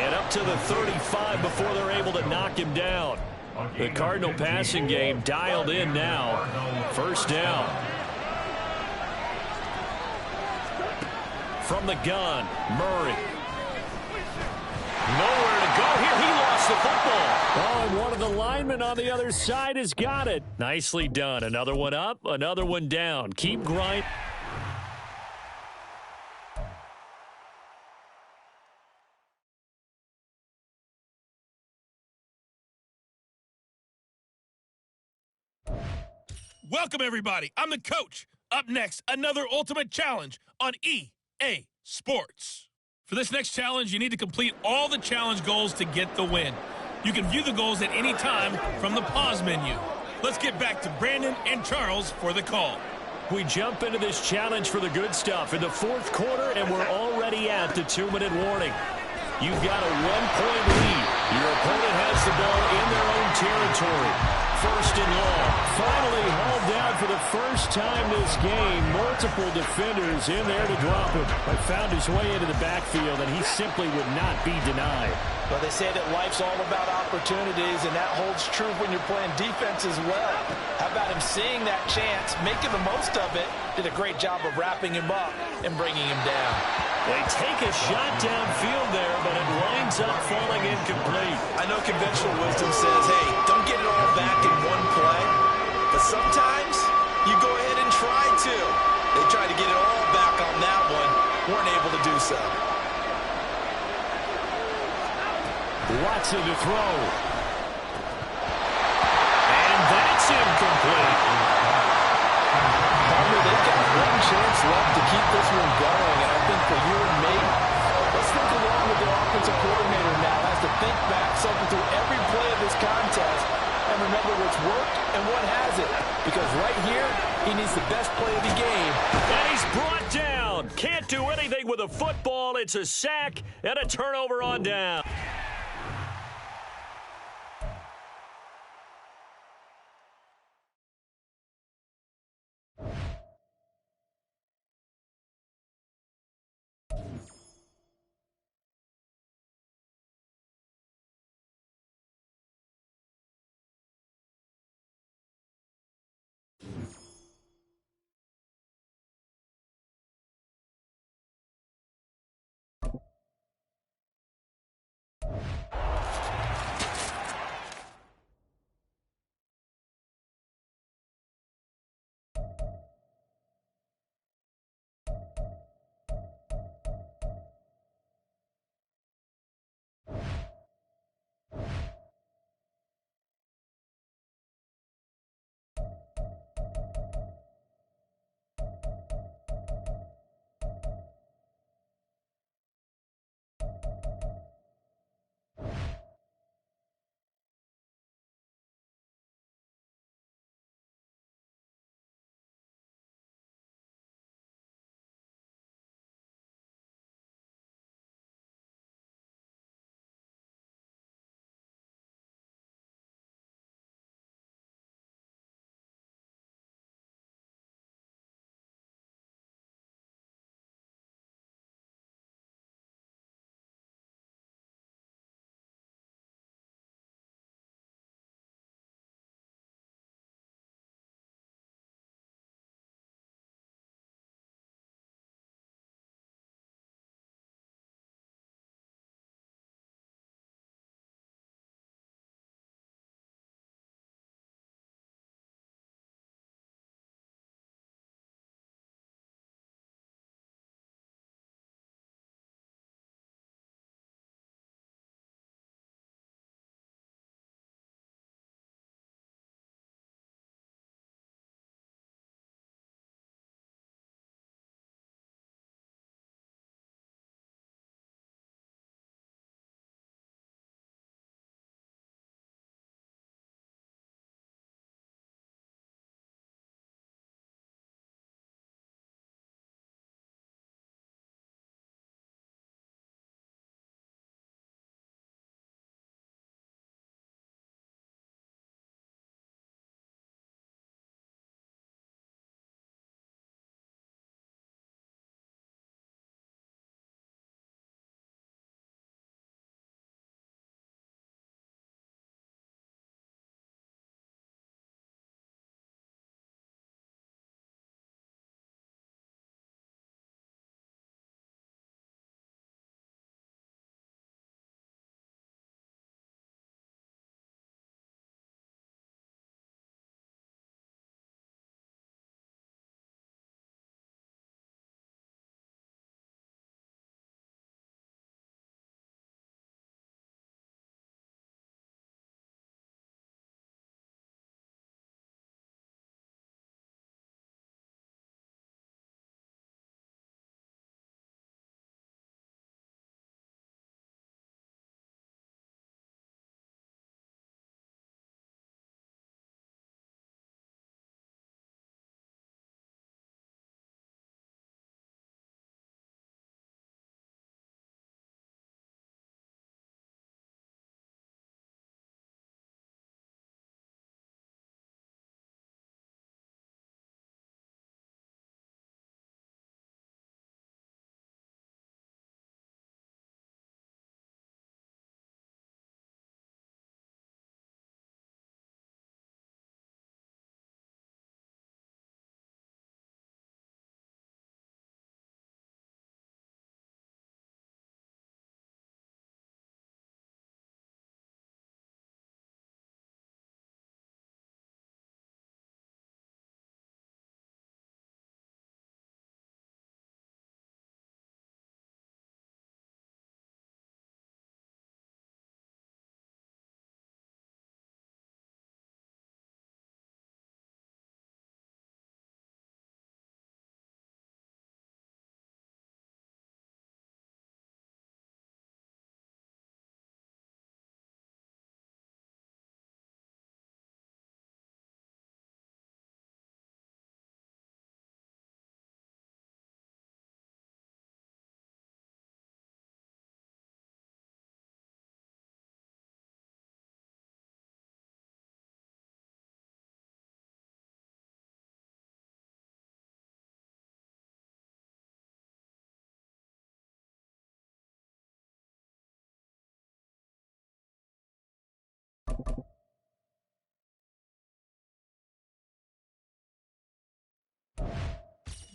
And up to the 35 before they're able to knock him down. The Cardinal passing game dialed in now. 1st down. From the gun, Murray. Nowhere to go here. He lost the football. Oh, and one of the linemen on the other side has got it. Nicely done. Another one up, another one down. Keep grinding. Welcome, everybody. I'm the coach. Up next, another ultimate challenge on EA Sports. For this next challenge, you need to complete all the challenge goals to get the win. You can view the goals at any time from the pause menu. Let's get back to Brandon and Charles for the call. We jump into this challenge for the good stuff in the 4th quarter, and we're already at the 2-minute warning. You've got a 1-point lead. Your opponent has the ball in their own territory. 1st and long. Finally hauled down for the first time this game. Multiple defenders in there to drop him. But found his way into the backfield, and he simply would not be denied. Well, they say that life's all about opportunities, and that holds true when you're playing defense as well. How about him seeing that chance, making the most of it, did a great job of wrapping him up and bringing him down. They take a shot downfield there, but it winds up falling incomplete. I know conventional wisdom says, hey, don't get it all back in one play. But sometimes you go ahead and try to. They tried to get it all back on that one. Weren't able to do so. Watson to throw. And that's incomplete. They've got one chance left to keep this one going, and I think for you and me, let's think along with the offensive coordinator now. Has to think back, cycle through every play of this contest, and remember what's worked and what hasn't. Because right here, he needs the best play of the game. And he's brought down. Can't do anything with a football. It's a sack and a turnover on down.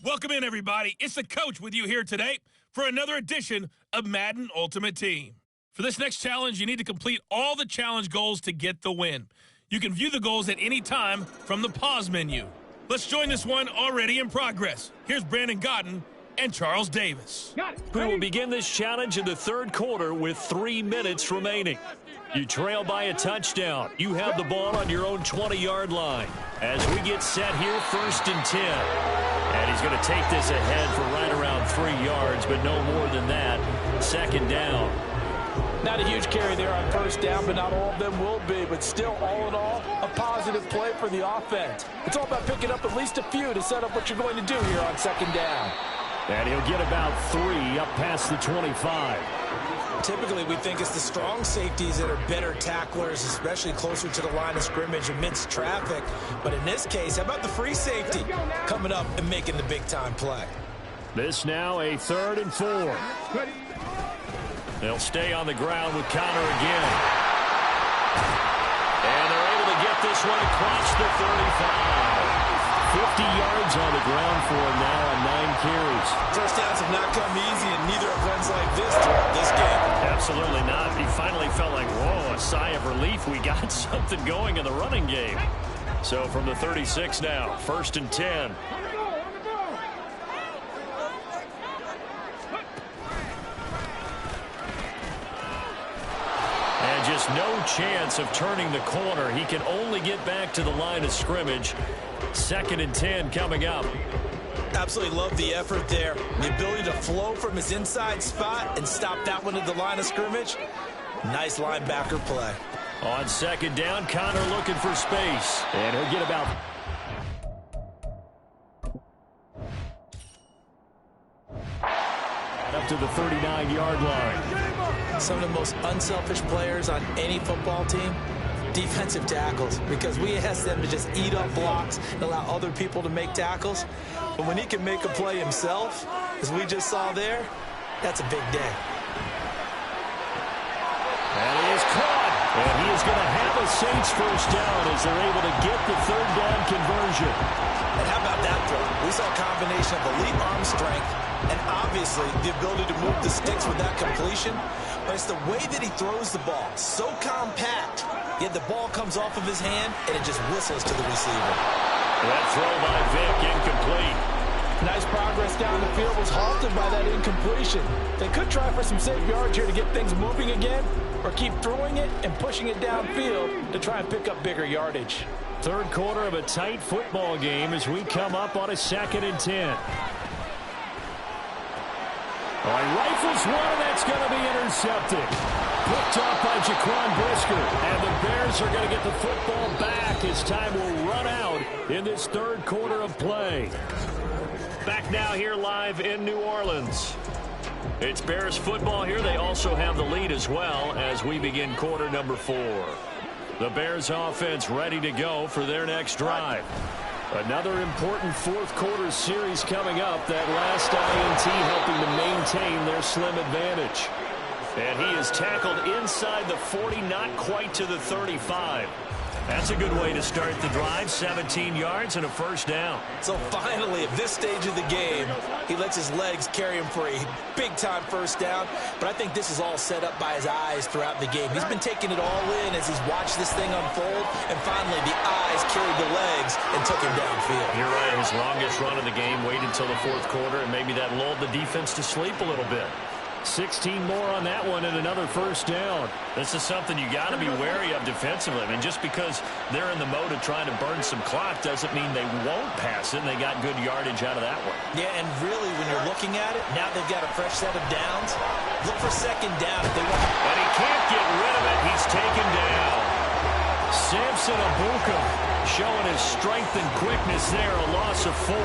Welcome in, everybody. It's the coach with you here today for another edition of Madden Ultimate Team. For this next challenge, you need to complete all the challenge goals to get the win. You can view the goals at any time from the pause menu. Let's join this one already in progress. Here's Brandon Godden and Charles Davis. We will begin this challenge in the third quarter with 3 minutes remaining. You trail by a touchdown. You have the ball on your own 20-yard line. As we get set here, 1st and 10. And he's going to take this ahead for right around 3 yards, but no more than that. 2nd down. Not a huge carry there on 1st down, but not all of them will be. But still, all in all, a positive play for the offense. It's all about picking up at least a few to set up what you're going to do here on 2nd down. And he'll get about 3 up past the 25. Typically, we think it's the strong safeties that are better tacklers, especially closer to the line of scrimmage amidst traffic. But in this case, how about the free safety coming up and making the big-time play? This now a 3rd and 4. They'll stay on the ground with Connor again. And they're able to get this one across the 35. 50 yards on the ground for him now on 9 carries. First downs have not come easy, and neither have runs like this throughout this game. Absolutely not. He finally felt like, whoa, a sigh of relief. We got something going in the running game. So from the 36 now, 1st and 10. And just no chance of turning the corner. He can only get back to the line of scrimmage. 2nd and 10 coming up. Absolutely love the effort there. The ability to flow from his inside spot and stop that one at the line of scrimmage. Nice linebacker play. On 2nd down, Connor looking for space. And he'll get about... up to the 39-yard line. Some of the most unselfish players on any football team, defensive tackles, because we ask them to just eat up blocks and allow other people to make tackles. But when he can make a play himself, as we just saw there, that's a big day. And he is caught. And he is going to have a Saints 1st down as they're able to get the 3rd down conversion. And how about that throw? We saw a combination of elite arm strength and obviously the ability to move the sticks with that completion. But it's the way that he throws the ball. So compact, yet the ball comes off of his hand and it just whistles to the receiver. That throw by Vick incomplete. Nice progress down the field was halted by that incompletion. They could try for some safe yards here to get things moving again, or keep throwing it and pushing it downfield to try and pick up bigger yardage. 3rd quarter of a tight football game as we come up on a 2nd and 10. He rifles one, and that's going to be intercepted. Picked off by Jaquan Brisker. And the Bears are going to get the football back as time will run out in this 3rd quarter of play. Back now here live in New Orleans. It's Bears football here. They also have the lead as well as we begin quarter number 4. The Bears offense ready to go for their next drive. Another important 4th quarter series coming up. That last INT helping to maintain their slim advantage. And he is tackled inside the 40, not quite to the 35. That's a good way to start the drive. 17 yards and a 1st down. So finally, at this stage of the game, he lets his legs carry him for a big-time 1st down. But I think this is all set up by his eyes throughout the game. He's been taking it all in as he's watched this thing unfold. And finally, the eyes carried the legs and took him downfield. You're right. His longest run of the game waited until the 4th quarter, and maybe that lulled the defense to sleep a little bit. 16 more on that one and another 1st down. This is something you got to be wary of defensively. I mean, just because they're in the mode of trying to burn some clock doesn't mean they won't pass it, and they got good yardage out of that one. Yeah, and really, when you're looking at it, now they've got a fresh set of downs. Look for 2nd down if they want. And he can't get rid of it. He's taken down. Samson Abuka showing his strength and quickness there, a loss of 4.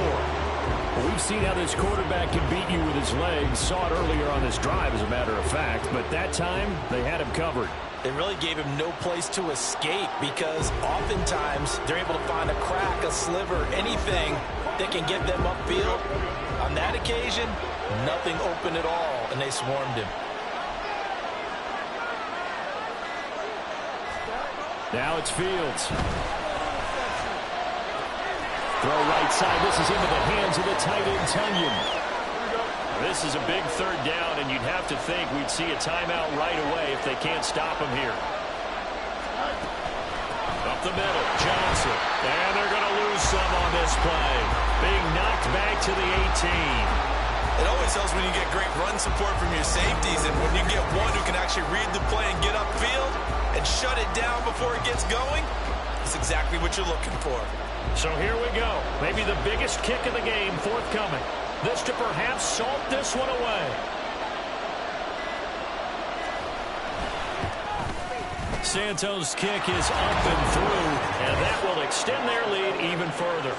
We've seen how this quarterback can beat you with his legs. Saw it earlier on this drive, as a matter of fact. But that time, they had him covered. It really gave him no place to escape because oftentimes they're able to find a crack, a sliver, anything that can get them upfield. On that occasion, nothing open at all, and they swarmed him. Now it's Fields. Throw right side. This is into the hands of the tight end, Tunyon. This is a big third down, and you'd have to think we'd see a timeout right away if they can't stop him here. Up the middle, Johnson. And they're going to lose some on this play. Being knocked back to the 18. It always helps when you get great run support from your safeties, and when you get one who can actually read the play and get upfield and shut it down before it gets going, it's exactly what you're looking for. So here we go. Maybe the biggest kick of the game forthcoming. This to perhaps salt this one away. Santos' kick is up and through, and that will extend their lead even further.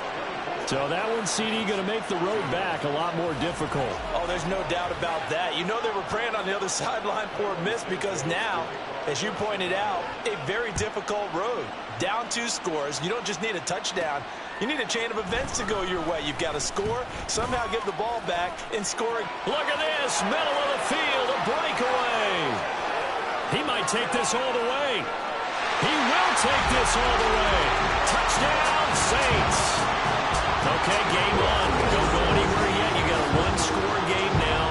So that one, CD, going to make the road back a lot more difficult. Oh, there's no doubt about that. You know they were praying on the other sideline for a miss because now, as you pointed out, a very difficult road. Down 2 scores. You don't just need a touchdown. You need a chain of events to go your way. You've got to score, somehow get the ball back, and score. Look at this. Middle of the field, a breakaway. He might take this all the way. He will take this all the way. Touchdown, Saints. Okay, game on. Don't go anywhere yet. You got a 1-score game now.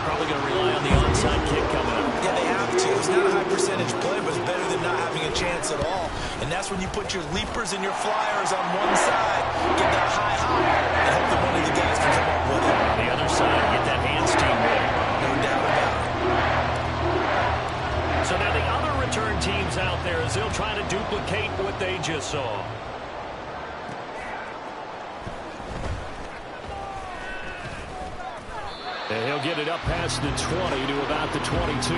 Probably going to rely on the onside kick coming up. Yeah, they have to. It's not a high percentage play, but it's better than not having a chance at all. And that's when you put your leapers and your flyers on one side, get that high, and hope that one of the guys can come up with it. On the other side, get that hands team ready. No doubt about it. So now the other return teams out there as they'll try to duplicate what they just saw. And he'll get it up past the 20 to about the 22.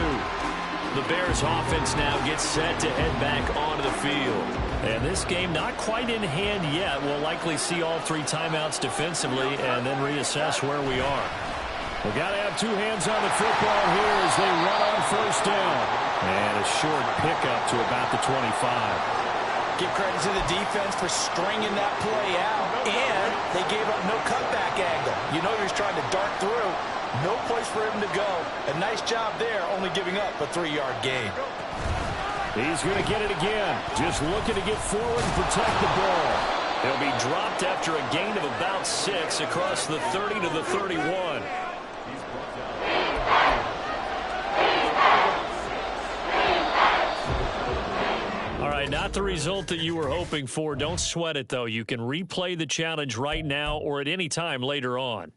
The Bears offense now gets set to head back onto the field. And this game not quite in hand yet. We'll likely see all 3 timeouts defensively and then reassess where we are. We've got to have 2 hands on the football here as they run on first down. And a short pickup to about the 25. Give credit to the defense for stringing that play out. And they gave up no cutback angle. You know he was trying to dart through. No place for him to go. A nice job there, only giving up a 3-yard gain. He's going to get it again. Just looking to get forward and protect the ball. He'll be dropped after a gain of about 6 across the 30 to the 31. All right, not the result that you were hoping for. Don't sweat it, though. You can replay the challenge right now or at any time later on.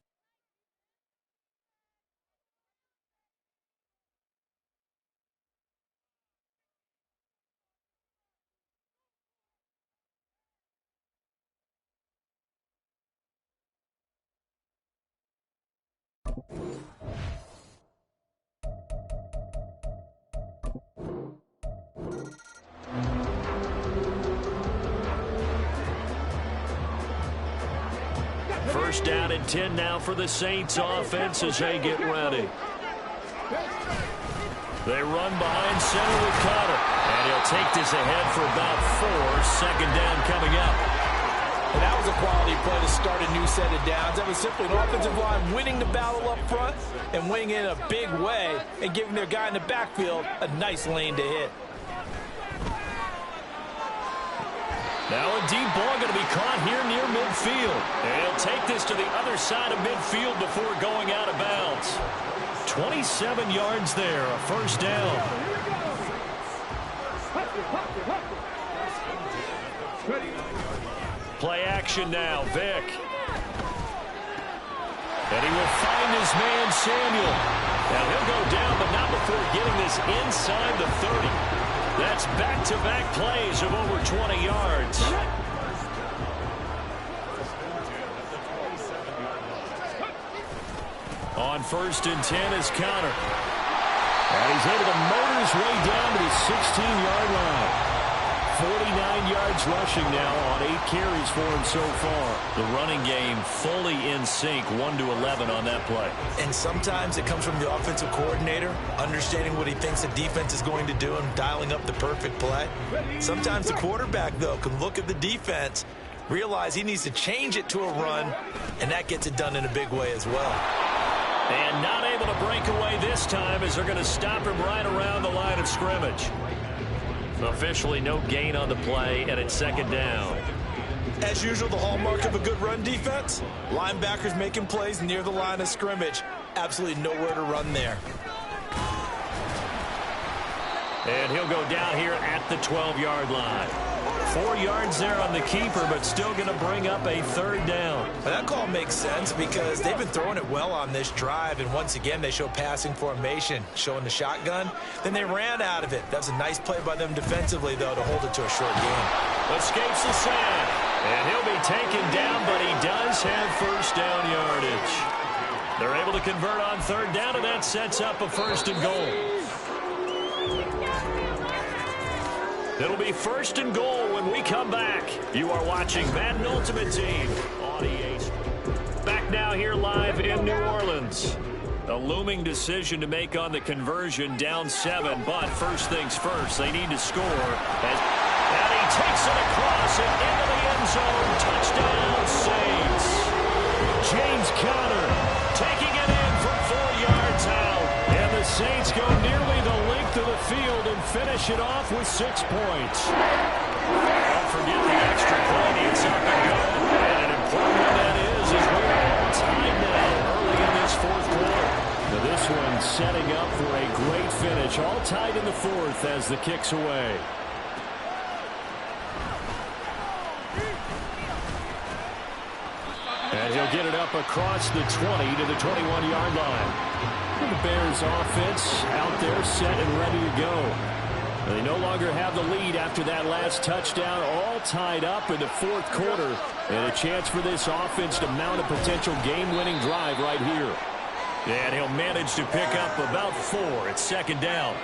First down and 10 now for the Saints offense as they get ready. They run behind center with Connor. And he'll take this ahead for about 4. Second down coming up. And that was a quality play to start a new set of downs. That was simply an offensive line winning the battle up front and winning in a big way and giving their guy in the backfield a nice lane to hit. Now a deep ball going to be caught here near midfield. And he'll take this to the other side of midfield before going out of bounds. 27 yards there, a first down. Play action now, Vic. And he will find his man, Samuel. Now he'll go down, but not before getting this inside the 30. That's back-to-back plays of over 20 yards. On first and 10 is Connor. And he's able to motor his way down to the 16-yard line. 49 yards rushing now on 8 carries for him so far. The running game fully in sync, 1-11 on that play. And sometimes it comes from the offensive coordinator, understanding what he thinks the defense is going to do and dialing up the perfect play. Sometimes the quarterback, though, can look at the defense, realize he needs to change it to a run, and that gets it done in a big way as well. And not able to break away this time as they're going to stop him right around the line of scrimmage. Officially no gain on the play, and it's second down. As usual, the hallmark of a good run defense, linebackers making plays near the line of scrimmage. Absolutely nowhere to run there. And he'll go down here at the 12-yard line. 4 yards there on the keeper, but still going to bring up a third down. But that call makes sense because they've been throwing it well on this drive, and once again, they show passing formation, showing the shotgun. Then they ran out of it. That's a nice play by them defensively, though, to hold it to a short game. Escapes the sack, and he'll be taken down, but he does have first down yardage. They're able to convert on third down, and that sets up a first and goal. It'll be first and goal when we come back. You are watching Madden Ultimate Team on EA. Back now here live in New Orleans. A looming decision to make on the conversion, down 7. But first things first, they need to score. And he takes it across and into the end zone. Touchdown, Saints. James Conner taking it in from 4 yards out. And the Saints go nearly the length of the field and finish it off with 6 points. Don't forget the extra point. It's up and good. And an important one that is as we're all tied now early in this fourth quarter. Now this one setting up for a great finish. All tied in the fourth as the kick's away. And he'll get it up across the 20 to the 21-yard line. And the Bears offense out there set and ready to go. They no longer have the lead after that last touchdown, all tied up in the fourth quarter. And a chance for this offense to mount a potential game-winning drive right here. And he'll manage to pick up about 4 at second down.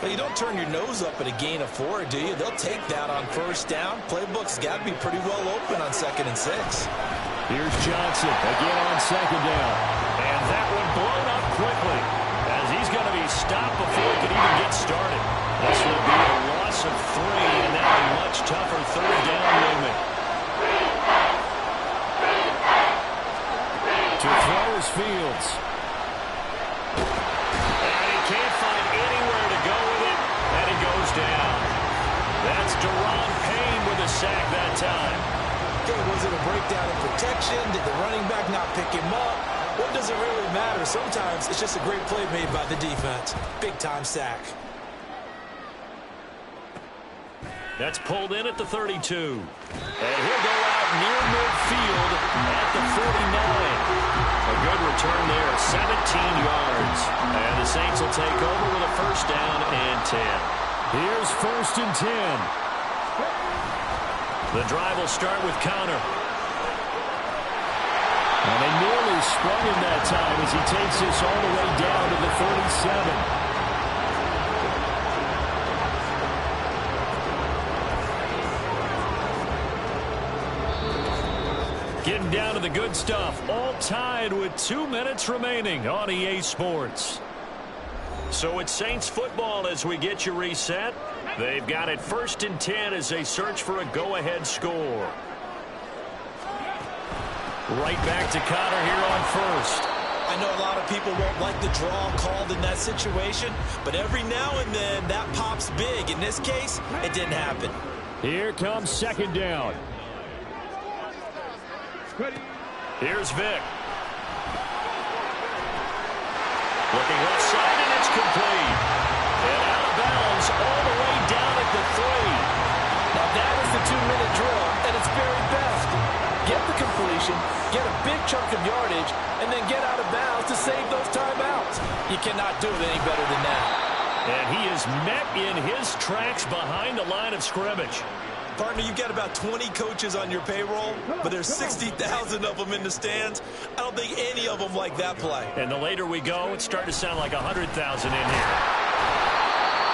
But you don't turn your nose up at a gain of 4, do you? They'll take that on first down. Playbook's got to be pretty well open on 2nd and 6. Here's Johnson again on second down. And that one blown up quickly as he's going to be stopped before he can even get started. This will be a loss of 3 and now a much tougher third down movement. To throw is Fields. And he can't find anywhere to go with it, and he goes down. That's Deron Payne with a sack that time. Was it a breakdown in protection? Did the running back not pick him up? What does it really matter? Sometimes it's just a great play made by the defense. Big-time sack. That's pulled in at the 32. And he'll go out near midfield at the 49. A good return there, 17 yards. And the Saints will take over with a first down and 10. Here's first and 10. The drive will start with Conner. And they nearly sprung him that time as he takes this all the way down to the 47. Getting down to the good stuff. All tied with 2 minutes remaining on EA Sports. So it's Saints football as we get you reset. They've got it first and 10 as they search for a go-ahead score. Right back to Conner here on first. I know a lot of people won't like the draw called in that situation, but every now and then that pops big. In this case, it didn't happen. Here comes second down. Here's Vic. Looking left side, and it's complete. And out of bounds all the way down at the 3. Now that is the 2-minute drill at its very best. Get the completion, get a big chunk of yardage, and then get out of bounds to save those timeouts. You cannot do it any better than that. And he is met in his tracks behind the line of scrimmage. Partner, you've got about 20 coaches on your payroll, but there's 60,000 of them in the stands. I don't think any of them like that play. And the later we go, it's starting to sound like 100,000 in here.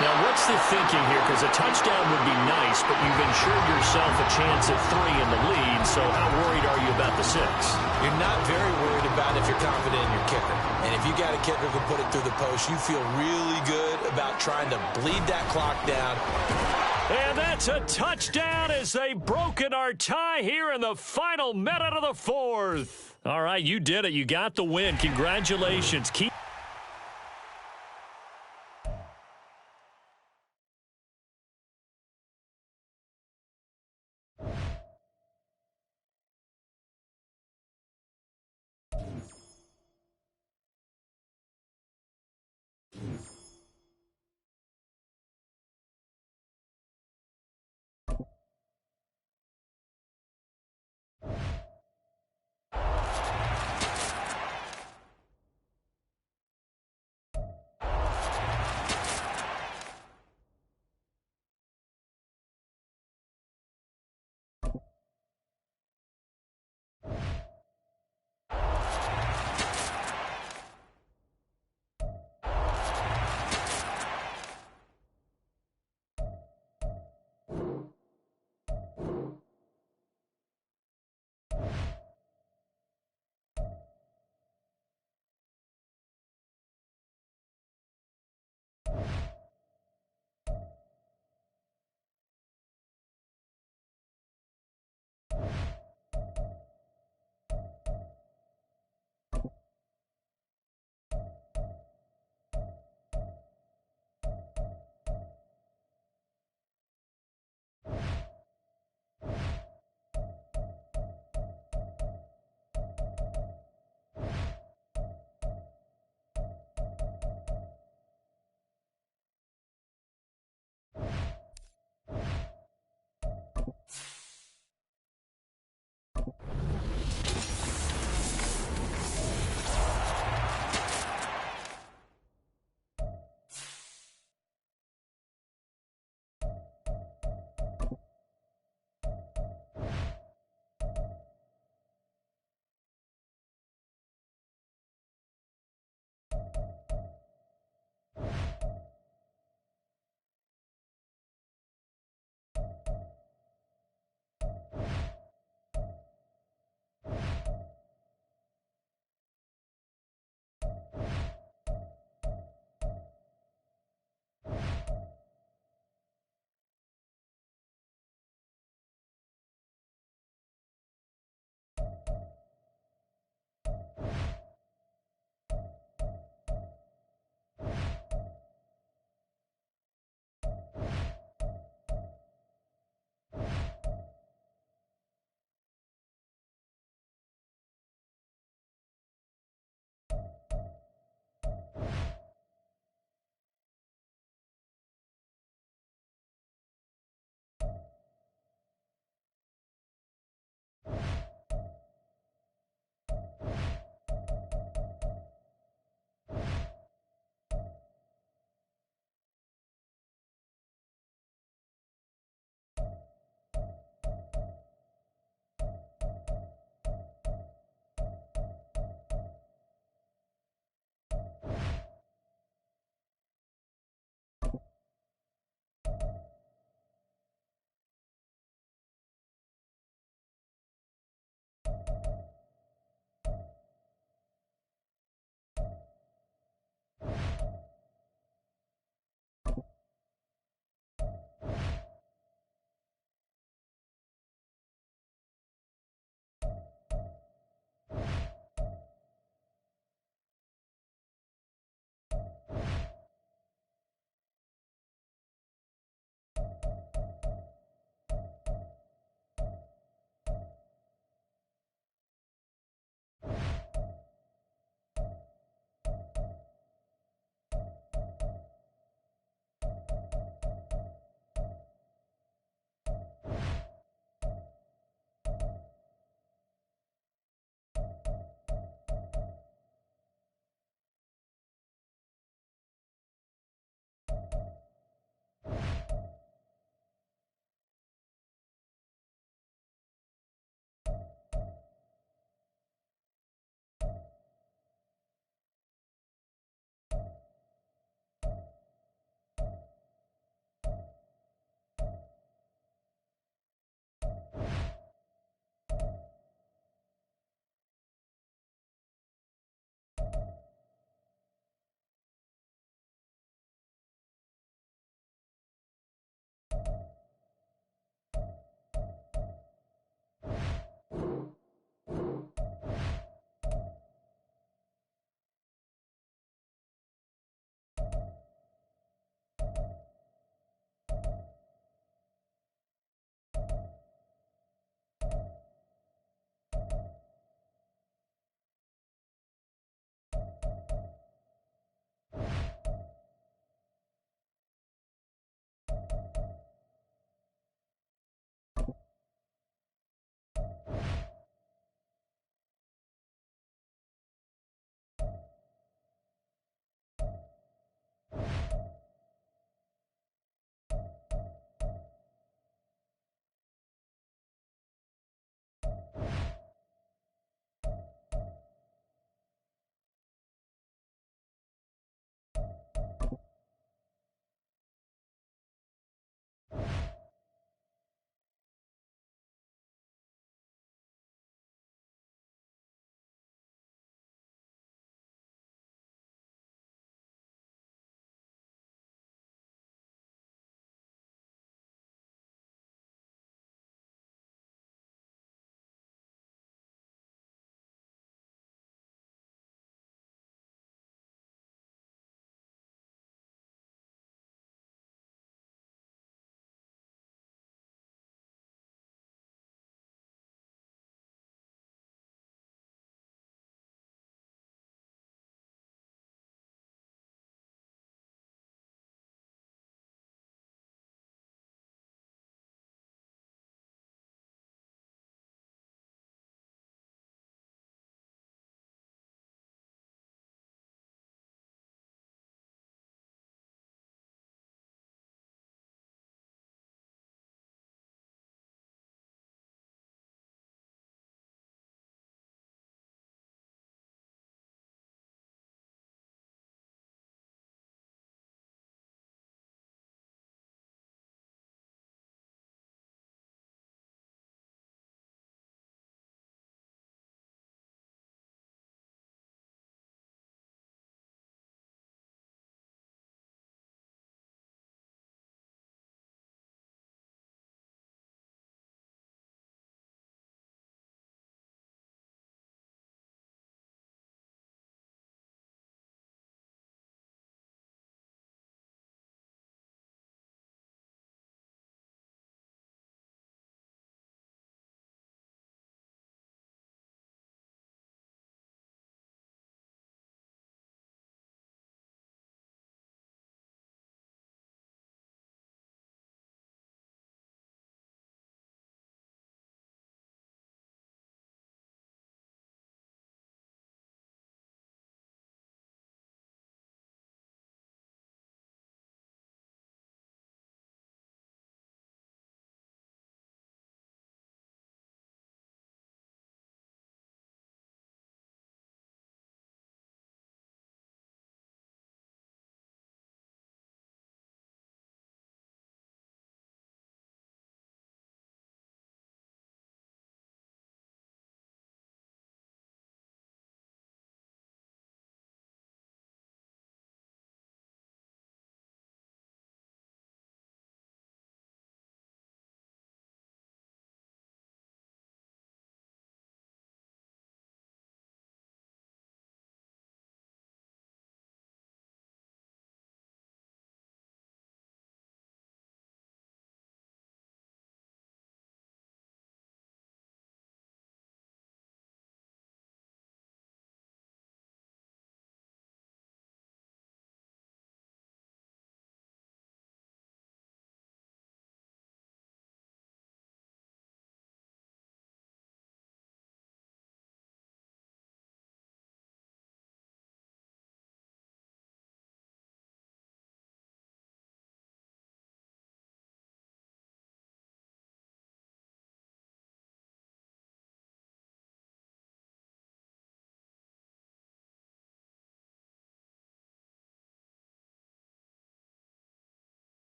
Now, what's the thinking here? Because a touchdown would be nice, but you've ensured yourself a chance at 3 in the lead, so how worried are you about the 6? You're not very worried about if you're confident in your kicker. And if you got a kicker who can put it through the post, you feel really good about trying to bleed that clock down. And that's a touchdown as they've broken our tie here in the final minute of the fourth. All right, you did it. You got the win. Congratulations. Keep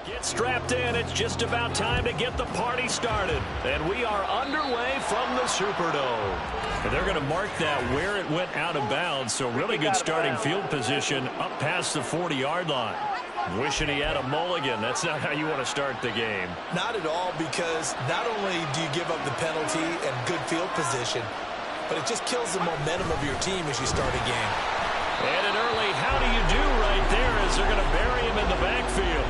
Get strapped in. It's just about time to get the party started. And we are underway from the Superdome. And they're going to mark that where it went out of bounds. So really good starting field position up past the 40-yard line. Wishing he had a mulligan. That's not how you want to start the game. Not at all, because not only do you give up the penalty and good field position, but it just kills the momentum of your team as you start a game. And an early how do you do right there as they're going to bury him in the backfield.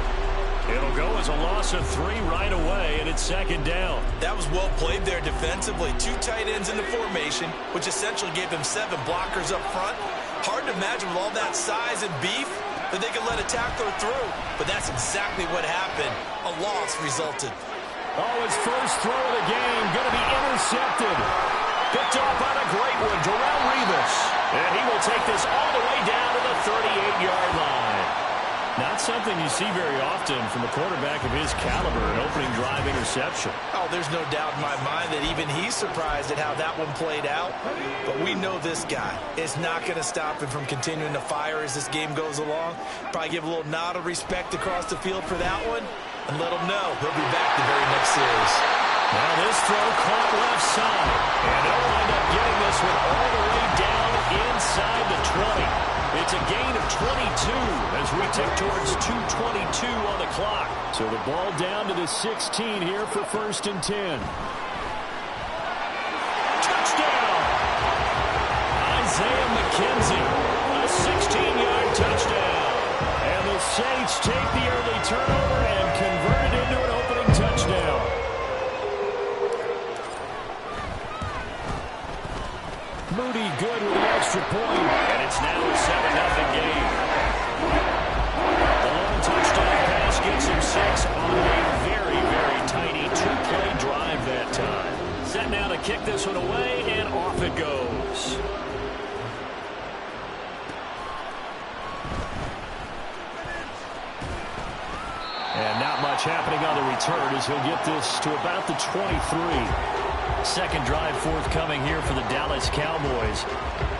It'll go as a loss of 3 right away, and it's second down. That was well played there defensively. 2 tight ends in the formation, which essentially gave them 7 blockers up front. Hard to imagine with all that size and beef that they could let a tackler through. But that's exactly what happened. A loss resulted. Oh, his first throw of the game going to be intercepted. Picked off on a great one, Darrelle Revis. And he will take this all the way down to the 38-yard line. Not something you see very often from a quarterback of his caliber, an opening drive interception. Oh, there's no doubt in my mind that even he's surprised at how that one played out. But we know this guy is not going to stop him from continuing to fire as this game goes along. Probably give a little nod of respect across the field for that one and let him know he'll be back the very next series. Now this throw caught left side. And they'll wind up getting this one all the way down inside the 20. It's a gain of 22 as we tick towards 2:22 on the clock. So the ball down to the 16 here for 1st and 10. Touchdown! Isaiah McKenzie, a 16-yard touchdown. And the Saints take the early turnover and convert it into an opening touchdown. Moody good with the extra point. And it's now a 7-0 game. The lone touchdown pass gets him 6 on a very, very tiny 2-play drive that time. Set now to kick this one away, and off it goes. And not much happening on the return as he'll get this to about the 23. Second drive forthcoming here for the Dallas Cowboys.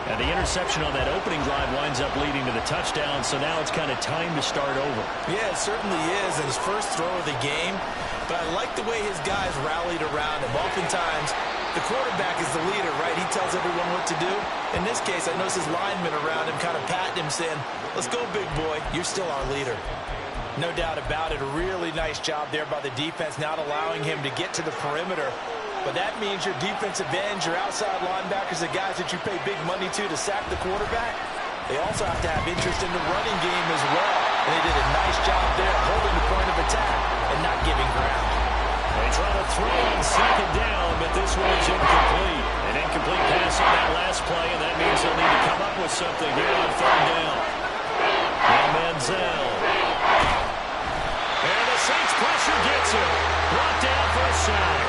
And the interception on that opening drive winds up leading to the touchdown, so now it's kind of time to start over. Yeah, it certainly is, and his first throw of the game. But I like the way his guys rallied around him. Oftentimes, the quarterback is the leader, right? He tells everyone what to do. In this case, I noticed his linemen around him kind of patting him, saying, "Let's go, big boy. You're still our leader." No doubt about it. A really nice job there by the defense, not allowing him to get to the perimeter. But that means your defensive ends, your outside linebackers, the guys that you pay big money to sack the quarterback, they also have to have interest in the running game as well. And they did a nice job there holding the point of attack and not giving ground. They try to throw on second down, but this one is incomplete. An incomplete pass on that last play, and that means they'll need to come up with something here on third down. Now Manziel. And the Saints pressure gets him. Brought down for a sack.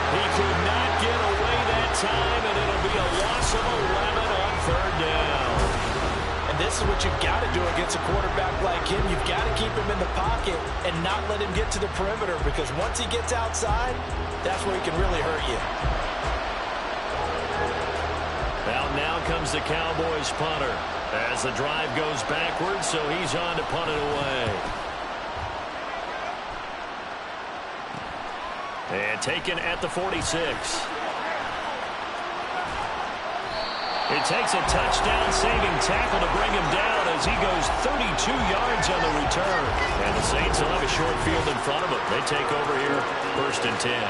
He could not get away that time, and it'll be a loss of 11 on third down. And this is what you've got to do against a quarterback like him. You've got to keep him in the pocket and not let him get to the perimeter, because once he gets outside, that's where he can really hurt you. Out now comes the Cowboys punter as the drive goes backwards, so he's on to punt it away. And taken at the 46. It takes a touchdown-saving tackle to bring him down as he goes 32 yards on the return. And the Saints will have a short field in front of them. They take over here, 1st and 10.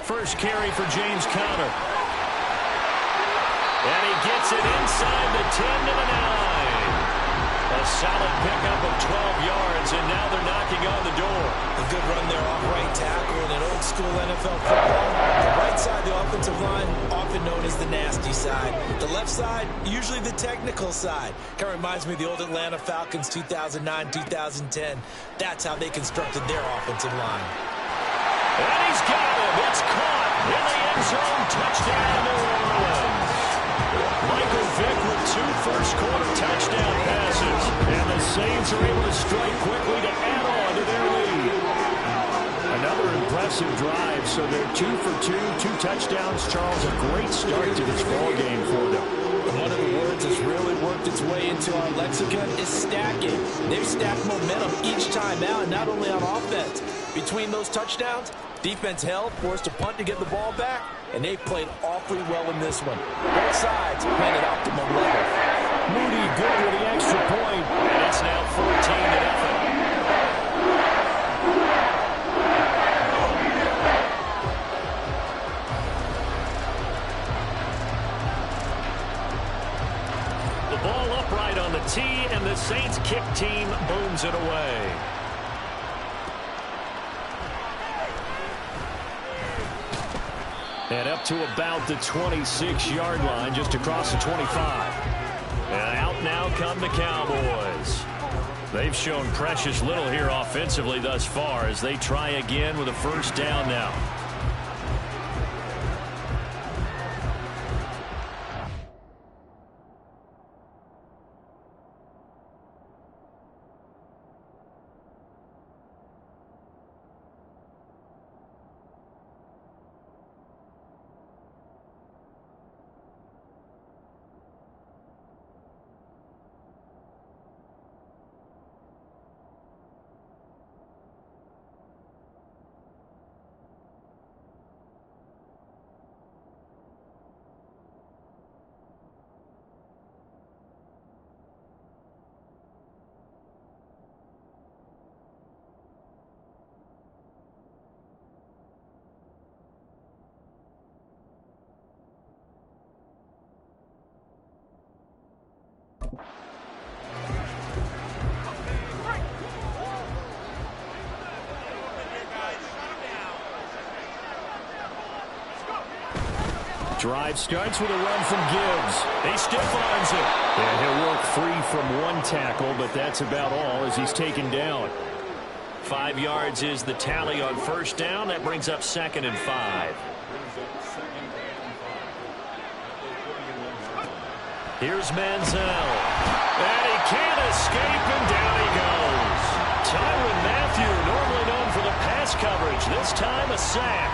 First carry for James Conner. And he gets it inside the 10 to the 9. A solid pickup of 12 yards, and now they're knocking on the door. A good run there off right tackle in an old-school NFL football. The right side, the offensive line, often known as the nasty side. The left side, usually the technical side. Kind of reminds me of the old Atlanta Falcons 2009, 2010. That's how they constructed their offensive line. And he's got him. It's caught in the end zone. Touchdown, New Orleans. Michael Vick with 2 first-quarter touchdown passes. And the Saints are able to strike quickly to add on to their lead. impressive drive. So they're 2 for 2, 2 touchdowns. Charles, a great start to this ball game for them. One of the words that's really worked its way into our lexicon is stacking. They've stacked momentum each time out, not only on offense. Between those touchdowns, defense held, forced a punt to get the ball back, and they played awfully well in this one. Both sides playing at optimum level. Moody good with the extra point. And it's now 14-0. Ball upright on the tee, and the Saints kick team booms it away. And up to about the 26-yard line, just across the 25. And out now come the Cowboys. They've shown precious little here offensively thus far as they try again with a first down now. Drive starts with a run from Gibbs. He stiff arms it. And he'll work free from one tackle, but that's about all as he's taken down. 5 yards is the tally on first down. That brings up 2nd and 5. Here's Manziel. And he can't escape, and down he goes. Tyrann Mathieu, normally known for the pass coverage, this time a sack.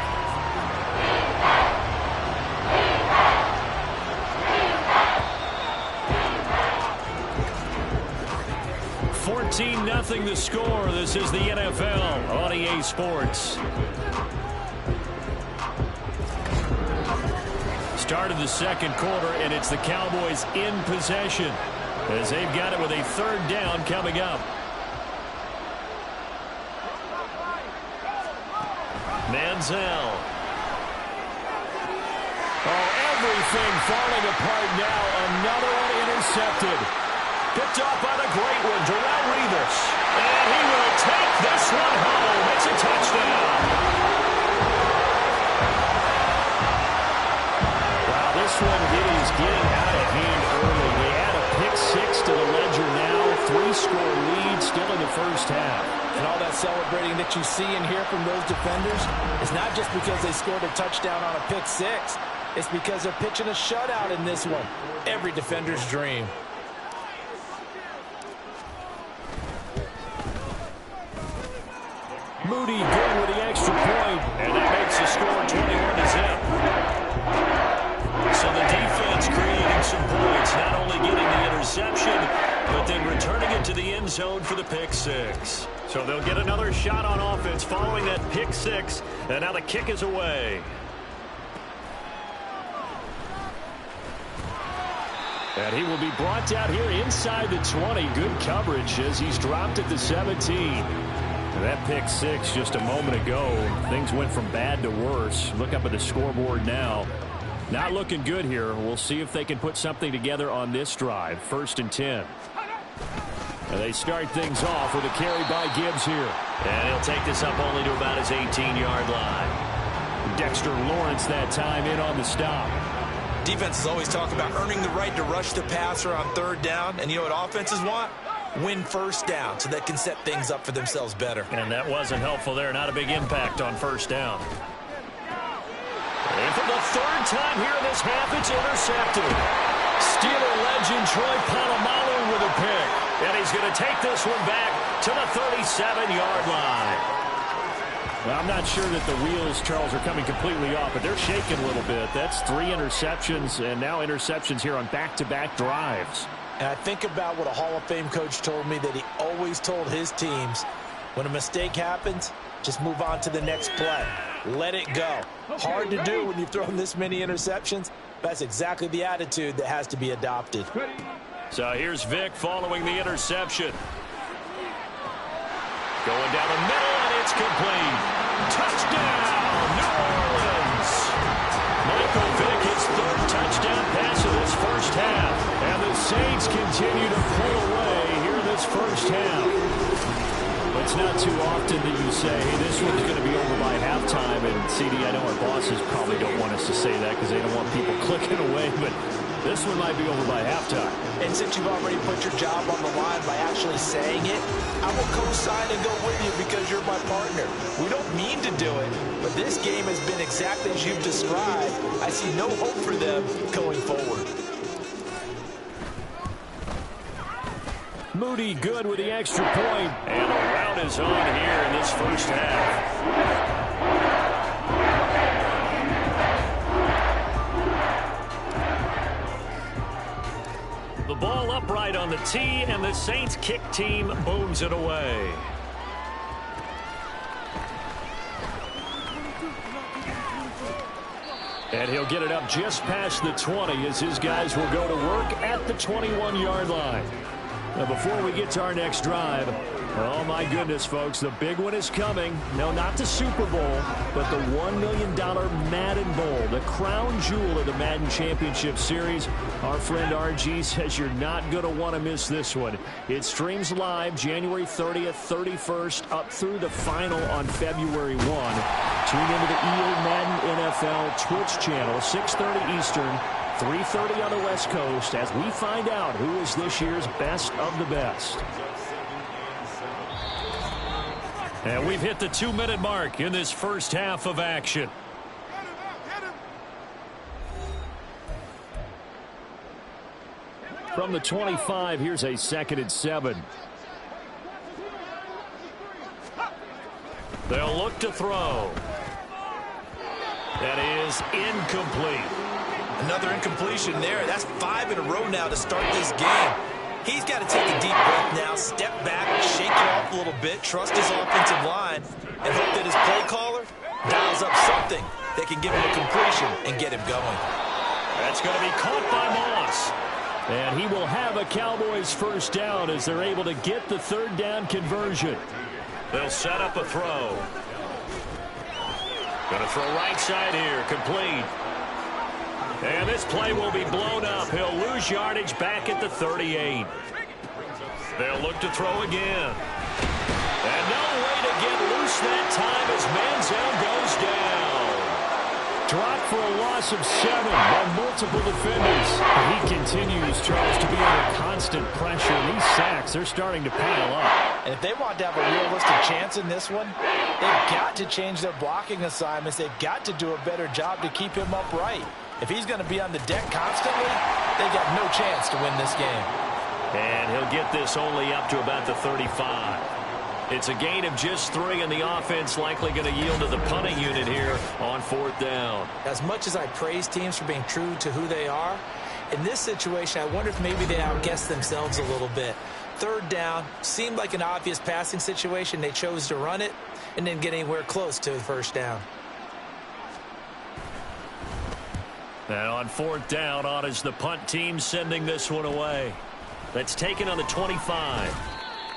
14-0 the score. This is the NFL on EA Sports. Start of the second quarter, and it's the Cowboys in possession as they've got it with a third down coming up. Manziel. Oh, everything falling apart now. Another one intercepted. Picked off by the great one, Darrelle Revis. And he will take this one home. It's a touchdown. Wow, this one is getting out of hand early. They add a pick-6 to the ledger now. 3-score lead still in the first half. And all that celebrating that you see and hear from those defenders is not just because they scored a touchdown on a pick-6. It's because they're pitching a shutout in this one. Every defender's dream. Moody good with the extra point. And that makes the score 21-0. So the defense creating some points, not only getting the interception, but then returning it to the end zone for the pick-6. So they'll get another shot on offense following that pick-6, and now the kick is away. And he will be brought down here inside the 20. Good coverage as he's dropped at the 17. And that pick-6 just a moment ago. Things went from bad to worse. Look up at the scoreboard now. Not looking good here. We'll see if they can put something together on this drive. 1st and 10. And they start things off with a carry by Gibbs here. And he'll take this up only to about his 18-yard line. Dexter Lawrence that time in on the stop. Defenses always talk about earning the right to rush the passer on third down. And you know what offenses want? Win first down so they can set things up for themselves better. And that wasn't helpful there. Not a big impact on first down. And for the third time here in this half, it's intercepted. Steeler legend Troy Polamalu with a pick. And he's going to take this one back to the 37-yard line. Well, I'm not sure that the wheels, Charles, are coming completely off, but they're shaking a little bit. That's 3 interceptions, and now interceptions here on back-to-back drives. And I think about what a Hall of Fame coach told me that he always told his teams, when a mistake happens, just move on to the next play. Let it go. Hard to do when you've thrown this many interceptions. That's exactly the attitude that has to be adopted. So here's Vic following the interception. Going down the middle, and it's complete. Touchdown, New Orleans. Michael Vick, his 3rd touchdown pass of this first half. And the Saints continue to pull away here in this first half. It's not too often that you say, hey, this one's going to be over by halftime. And, CD, I know our bosses probably don't want us to say that because they don't want people clicking away. But this one might be over by halftime. And since you've already put your job on the line by actually saying it, I will co-sign and go with you because you're my partner. We don't mean to do it, but this game has been exactly as you've described. I see no hope for them going forward. Moody good with the extra point. And the rout is on here in this first half. The ball upright on the tee, and the Saints kick team booms it away. And he'll get it up just past the 20 as his guys will go to work at the 21-yard line. Now, before we get to our next drive, oh, my goodness, folks, the big one is coming. No, not the Super Bowl, but the $1 million Madden Bowl, the crown jewel of the Madden Championship Series. Our friend RG says you're not going to want to miss this one. It streams live January 30th, 31st, up through the final on February 1. Tune into the EA Madden NFL Twitch channel, 6:30 Eastern, 3:30 on the West Coast, as we find out who is this year's best of the best. And we've hit the 2-minute mark in this first half of action. From the 25, here's a 2nd and 7. They'll look to throw. That is incomplete. Another incompletion there. That's 5 in a row now to start this game. He's got to take a deep breath now, step back, shake it off a little bit, trust his offensive line, and hope that his play caller dials up something that can give him a completion and get him going. That's going to be caught by Moss. And he will have a Cowboys first down as they're able to get the 3rd down conversion. They'll set up a throw. Going to throw right side here, complete. And this play will be blown up. He'll lose yardage back at the 38. They'll look to throw again. And no way to get loose that time as Manziel goes down. Dropped for a loss of 7 by multiple defenders. He continues, Charles, to be under constant pressure. And these sacks, they're starting to pile up. And if they want to have a realistic chance in this one, they've got to change their blocking assignments. They've got to do a better job to keep him upright. If he's going to be on the deck constantly, they've got no chance to win this game. And he'll get this only up to about the 35. It's a gain of just 3, and the offense likely going to yield to the punting unit here on 4th down. As much as I praise teams for being true to who they are, in this situation, I wonder if maybe they outguessed themselves a little bit. 3rd down seemed like an obvious passing situation. They chose to run it and didn't get anywhere close to the 1st down. Now on 4th down, on is the punt team sending this one away. That's taken on the 25.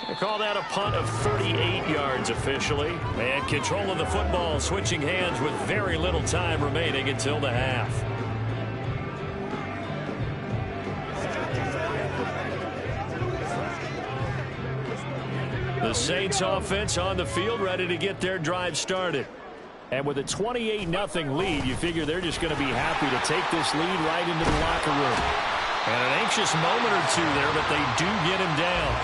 They call that a punt of 38 yards officially. And control of the football switching hands with very little time remaining until the half. The Saints offense on the field ready to get their drive started. And with a 28-0 lead, you figure they're just going to be happy to take this lead right into the locker room. And an anxious moment or two there, but they do get him down.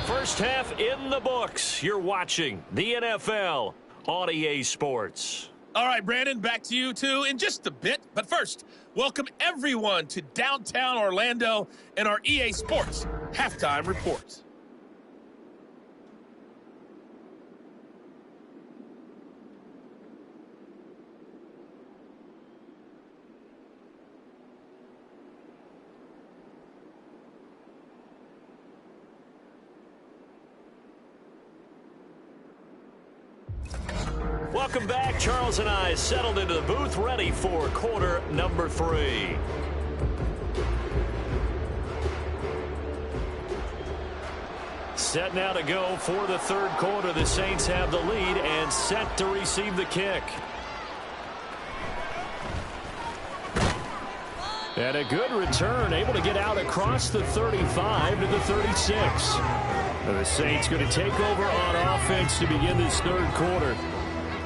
First half in the books. You're watching the NFL on EA Sports. All right, Brandon, back to you, too, in just a bit. But first, welcome everyone to downtown Orlando and our EA Sports Halftime Report. Welcome back. Charles and I settled into the booth, ready for quarter number 3. Set now to go for the third quarter. The Saints have the lead and set to receive the kick. And a good return, able to get out across the 35 to the 36. The Saints going to take over on offense to begin this third quarter.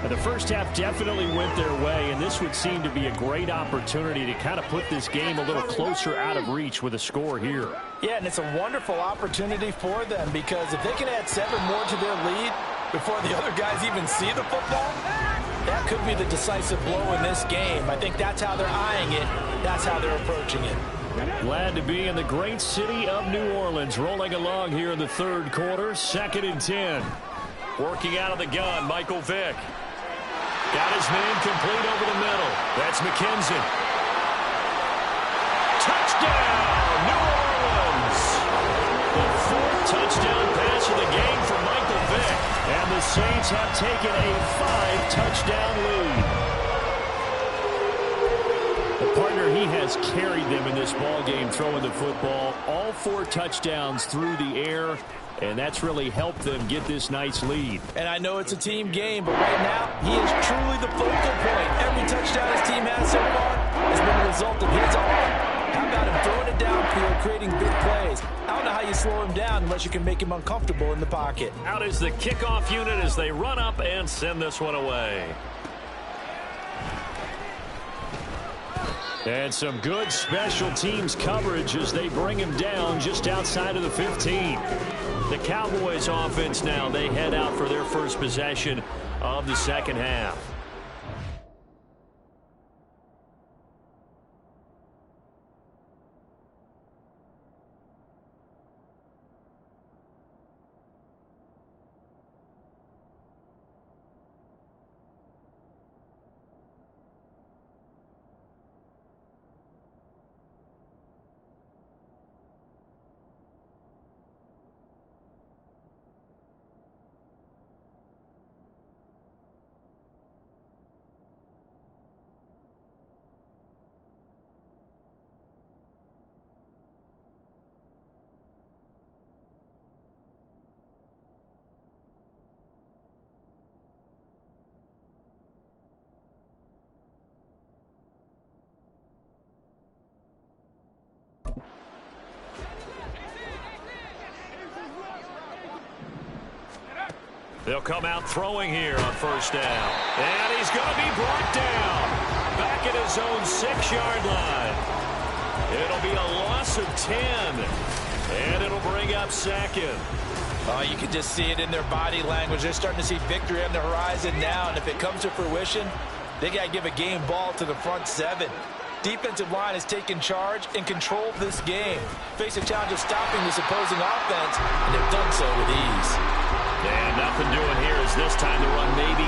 And the first half definitely went their way, and this would seem to be a great opportunity to kind of put this game a little closer out of reach with a score here. Yeah, and it's a wonderful opportunity for them, because if they can add 7 more to their lead before the other guys even see the football, that could be the decisive blow in this game. I think that's how they're eyeing it. That's how they're approaching it. Glad to be in the great city of New Orleans, rolling along here in the third quarter. 2nd and 10. Working out of the gun, Michael Vick. Got his man complete over the middle. That's McKenzie. Touchdown, New Orleans. The 4th touchdown pass of the game for Michael Vick. And the Saints have taken a 5-touchdown lead. The partner, he has carried them in this ball game, throwing the football. All 4 touchdowns through the air. And that's really helped them get this nice lead. And I know it's a team game, but right now, he is truly the focal point. Every touchdown his team has so far has been a result of his arm. How about him throwing it downfield, creating big plays? I don't know how you slow him down unless you can make him uncomfortable in the pocket. Out is the kickoff unit as they run up and send this one away. And some good special teams coverage as they bring him down just outside of the 15. The Cowboys offense now, they head out for their first possession of the second half. They'll come out throwing here on first down. And he's going to be brought down. Back at his own 6-yard line. It'll be a loss of 10. And it'll bring up second. Oh, you can just see it in their body language. They're starting to see victory on the horizon now. And if it comes to fruition, they got to give a game ball to the front 7. Defensive line has taken charge and controlled this game. Face a challenge of stopping this opposing offense, and they've done so with ease. And nothing doing here as this time the run maybe.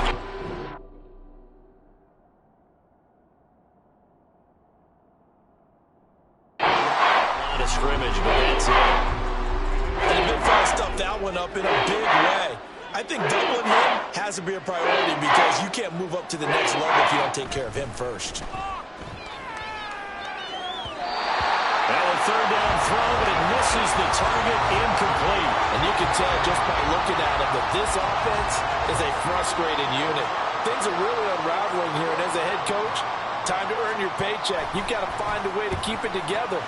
Line of scrimmage, but that's it. They've been trying to stuff that one up in a big way. I think doubling him has to be a priority because you can't move up to the next level if you don't take care of him first. Third down throw, but it misses the target, incomplete. And you can tell just by looking at him that this offense is a frustrated unit. Things are really unraveling here, and as a head coach, time to earn your paycheck. You've got to find a way to keep it together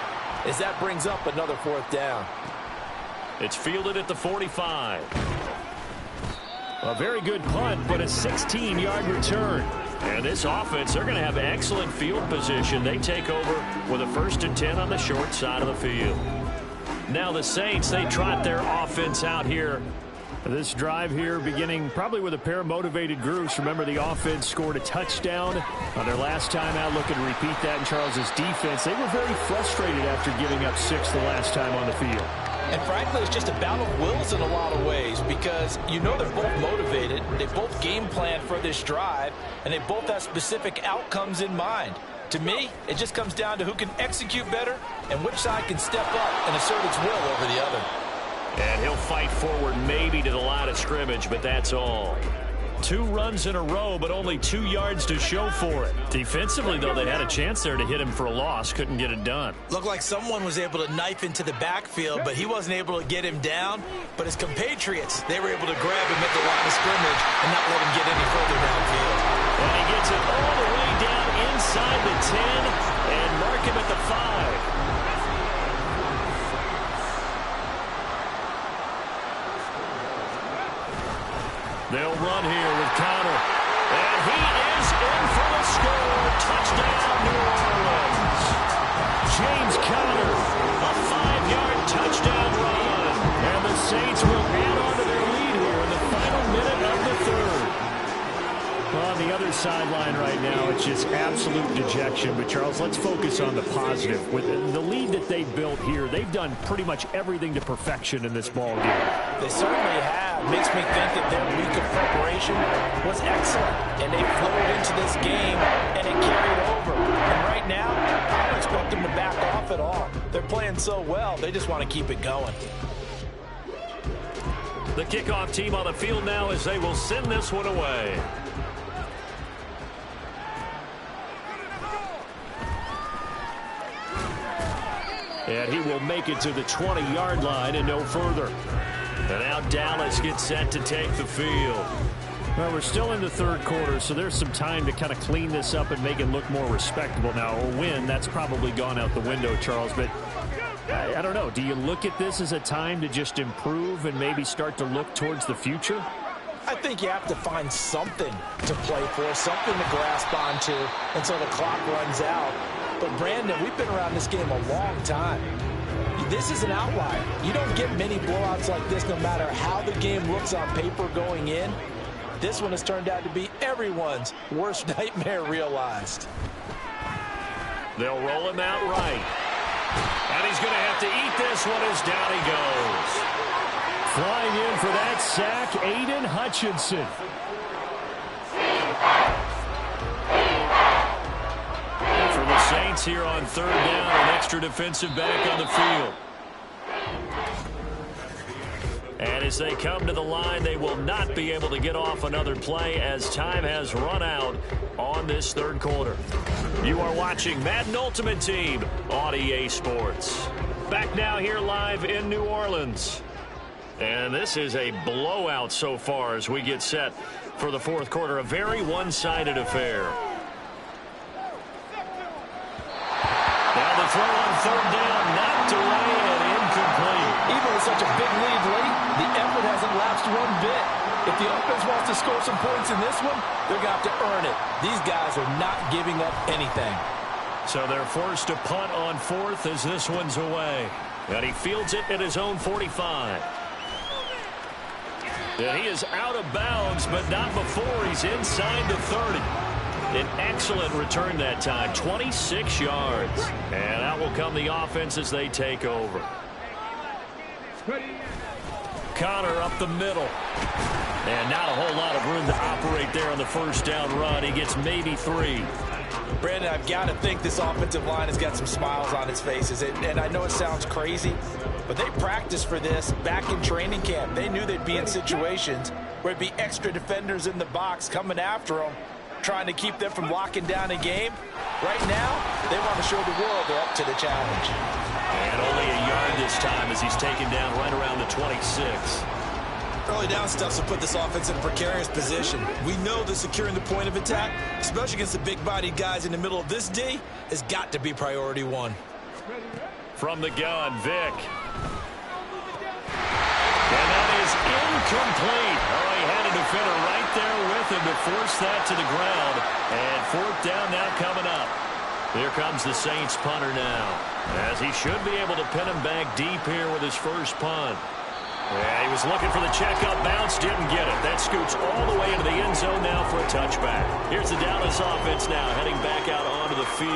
as that brings up another 4th down. It's fielded at the 45. A very good punt, but a 16-yard return. And this offense, they're going to have excellent field position. They take over with a 1st and 10 on the short side of the field. Now the Saints, they trot their offense out here. This drive here beginning probably with a pair of motivated groups. Remember, the offense scored a touchdown on their last time out. Looking to repeat that in Charles's defense. They were very frustrated after giving up 6 the last time on the field. And frankly, it's just a battle of wills in a lot of ways because you know they're both motivated. They both game plan for this drive, and they both have specific outcomes in mind. To me, it just comes down to who can execute better and which side can step up and assert its will over the other. And he'll fight forward maybe to the line of scrimmage, but that's all. 2 runs in a row, but only 2 yards to show for it. Defensively, though, they had a chance there to hit him for a loss. Couldn't get it done. Looked like someone was able to knife into the backfield, but he wasn't able to get him down. But his compatriots, they were able to grab him at the line of scrimmage and not let him get any further downfield. And he gets it all the way down inside the 10 and mark him at the 5. They'll run here with Connor. And he is in for the score. Touchdown, New Orleans. James Conner, a 5-yard touchdown run. And the Saints will add on to their lead here in the final minute of the 3rd. On the other sideline right now, it's just absolute dejection. But, Charles, let's focus on the positive. With the lead that they built here, they've done pretty much everything to perfection in this ball game. They certainly have. Makes me think that their week of preparation was excellent. And they flowed into this game, and it carried over. And right now, I don't expect them to back off at all. They're playing so well, they just want to keep it going. The kickoff team on the field now as they will send this one away. And he will make it to the 20-yard line and no further. And now Dallas gets set to take the field. Well, we're still in the 3rd quarter, so there's some time to kind of clean this up and make it look more respectable. Now, a win, that's probably gone out the window, Charles. But I don't know. Do you look at this as a time to just improve and maybe start to look towards the future? I think you have to find something to play for, something to grasp onto until the clock runs out. But, Brandon, we've been around this game a long time. This is an outlier. You don't get many blowouts like this no matter how the game looks on paper going in. This one has turned out to be everyone's worst nightmare realized. They'll roll him out right. And he's going to have to eat this one as down he goes. Flying in for that sack, Aiden Hutchinson. For the Saints here on 3rd down, an extra defensive back on the field. And as they come to the line, they will not be able to get off another play as time has run out on this 3rd quarter. You are watching Madden Ultimate Team on EA Sports. Back now here live in New Orleans. And this is a blowout so far as we get set for the 4th quarter. A very one-sided affair. Now the throw on 3rd down, knocked away and incomplete. Even with such a big lead late, the effort hasn't lapsed one bit. If the offense wants to score some points in this one, they're going to have to earn it. These guys are not giving up anything. So they're forced to punt on 4th as this one's away. And he fields it at his own 45. And he is out of bounds, but not before he's inside the 30. An excellent return that time, 26 yards. And out will come the offense as they take over. Connor up the middle. And not a whole lot of room to operate there on the 1st down run. He gets maybe 3. Brandon, I've got to think this offensive line has got some smiles on its faces. And I know it sounds crazy, but they practiced for this back in training camp. They knew they'd be in situations where it'd be extra defenders in the box coming after them, trying to keep them from locking down a game. Right now, they want to show the world they're up to the challenge. And only a yard this time as he's taken down right around the 26. Early down stuffs will put this offense in a precarious position. We know that securing the point of attack, especially against the big-bodied guys in the middle of this D, has got to be priority 1. From the gun, Vic. And that is incomplete. Oh, he had a defender right there with him to force that to the ground. And 4th down now coming up. Here comes the Saints punter now, as he should be able to pin him back deep here with his first punt. Yeah, he was looking for the checkup bounce, didn't get it. That scoots all the way into the end zone now for a touchback. Here's the Dallas offense now heading back out onto the field.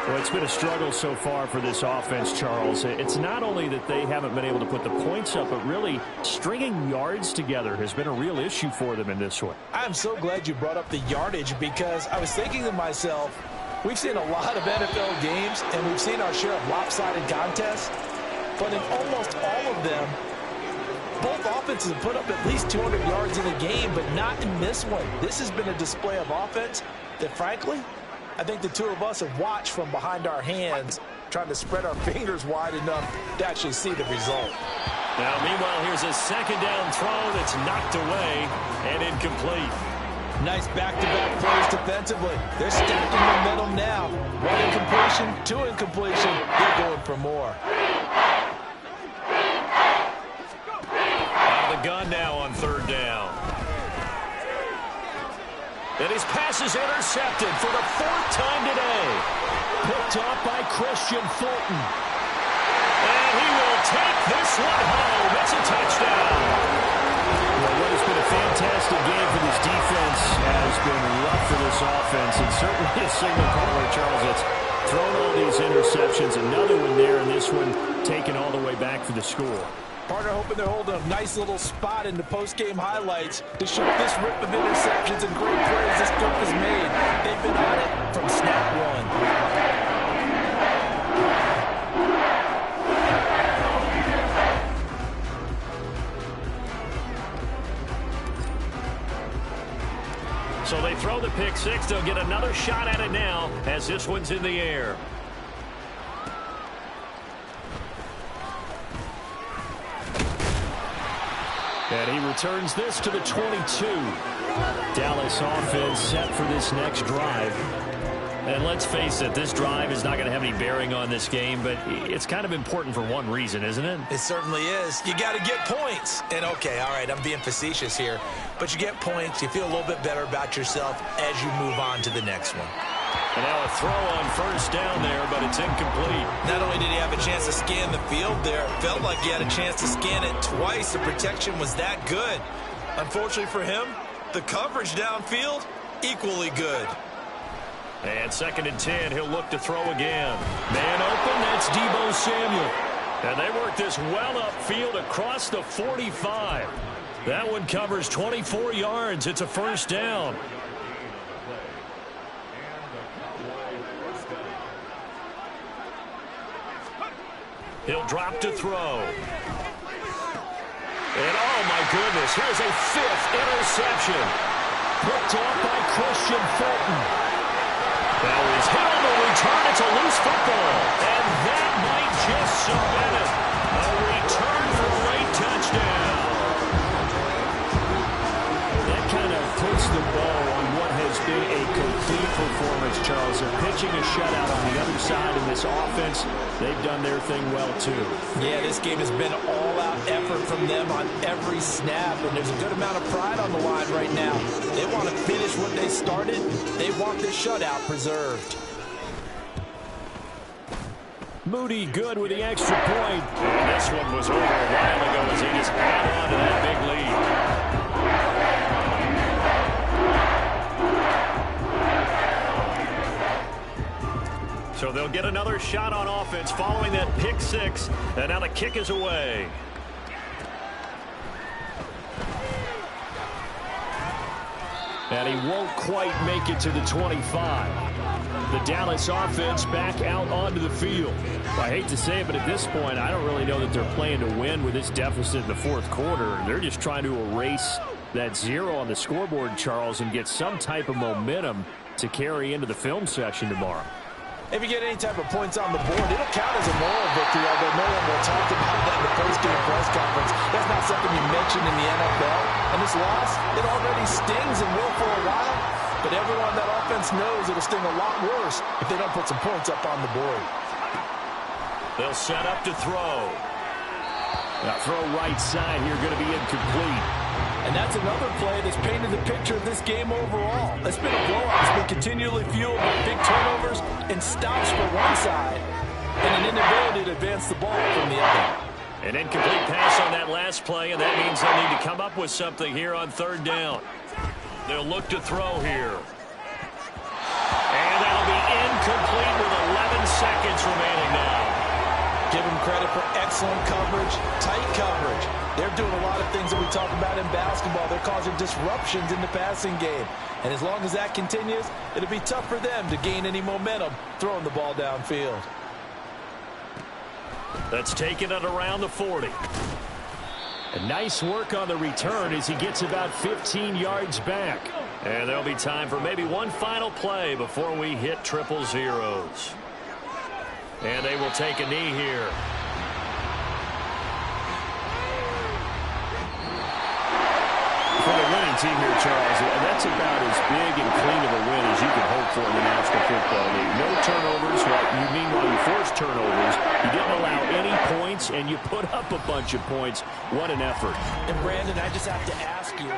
Well, it's been a struggle so far for this offense, Charles. It's not only that they haven't been able to put the points up, but really stringing yards together has been a real issue for them in this one. I'm so glad you brought up the yardage, because I was thinking to myself, we've seen a lot of NFL games, and we've seen our share of lopsided contests, but in almost all of them, Both offenses have put up at least 200 yards in a game, but not in this one. This has been a display of offense that, frankly, I think the two of us have watched from behind our hands, trying to spread our fingers wide enough to actually see the result. Now, meanwhile, here's a second down throw that's knocked away and incomplete. Nice back-to-back plays defensively. They're stacking momentum now. One incompletion, two incompletion. They're going for more. Out of the gun now on third down. And his pass is intercepted for the fourth time today. Picked off by Christian Fulton. And he will take this one home. It's a touchdown. Well, what has been a fantastic game for this defense has been rough for this offense. And certainly a signal caller, Charles, that's thrown all these interceptions. Another one there, and this one taken all the way back for the score. Partner hoping they're holding a nice little spot in the post-game highlights to show this rip of interceptions and great plays this group has made. They've been on it from snap one. So they throw the pick six. They'll get another shot at it now as this one's in the air. And he returns this to the 22. Dallas offense set for this next drive. And let's face it, this drive is not going to have any bearing on this game, but it's kind of important for one reason, isn't it? It certainly is. You got to get points. And, okay, all right, I'm being facetious here. But you get points, you feel a little bit better about yourself as you move on to the next one. And now a throw on first down there, but it's incomplete. Not only did he have a chance to scan the field there, it felt like he had a chance to scan it twice. The protection was that good. Unfortunately for him, the coverage downfield, equally good. And 2nd and 10, he'll look to throw again. Man open, that's Deebo Samuel. And they work this well upfield across the 45. That one covers 24 yards. It's a first down. He'll drop to throw. And oh my goodness, here's a 5th interception. Picked off by Christian Fulton. Now he's hit on the return. It's a loose football. And that might just cement it. A return for a late touchdown. That kind of puts the bow on what has been a complete performance, Charles. They're pitching a shutout on the other side of this offense. They've done their thing well, too. Yeah, this game has been all-out effort from them on every snap, and there's a good amount of pride on the line right now. They want to finish what they started. They want this shutout preserved. Moody good with the extra point. This one was over a while ago as he just held on to that big lead. So they'll get another shot on offense following that pick six. And now the kick is away. And he won't quite make it to the 25. The Dallas offense back out onto the field. I hate to say it, but at this point, I don't really know that they're playing to win with this deficit in the fourth quarter. They're just trying to erase that 0 on the scoreboard, Charles, and get some type of momentum to carry into the film session tomorrow. If you get any type of points on the board, it'll count as a moral victory, although no one will talk about that in the post-game press conference. That's not something you mention in the NFL. And this loss, it already stings and will for a while. But everyone on that offense knows it'll sting a lot worse if they don't put some points up on the board. They'll set up to throw. Now throw right side here, going to be incomplete. And that's another play that's painted the picture of this game overall. It's been a blowout. It's been continually fueled by big turnovers and stops for one side and an inability to advance the ball from the other. An incomplete pass on that last play, and that means they'll need to come up with something here on third down. They'll look to throw here. And that'll be incomplete with 11 seconds remaining now. Give them credit for excellent coverage, tight coverage. They're doing a lot of things that we talk about in basketball. They're causing disruptions in the passing game. And as long as that continues, it'll be tough for them to gain any momentum throwing the ball downfield. That's taken at around the 40. And nice work on the return as he gets about 15 yards back. And there'll be time for maybe one final play before we hit 000. And they will take a knee here. For the winning team here, Charles, that's about as big and clean of a win as you can hope for in the National Football League. No turnovers. Meanwhile, you forced turnovers. You didn't allow any points, and you put up a bunch of points. What an effort. And, Brandon, I just have to ask you,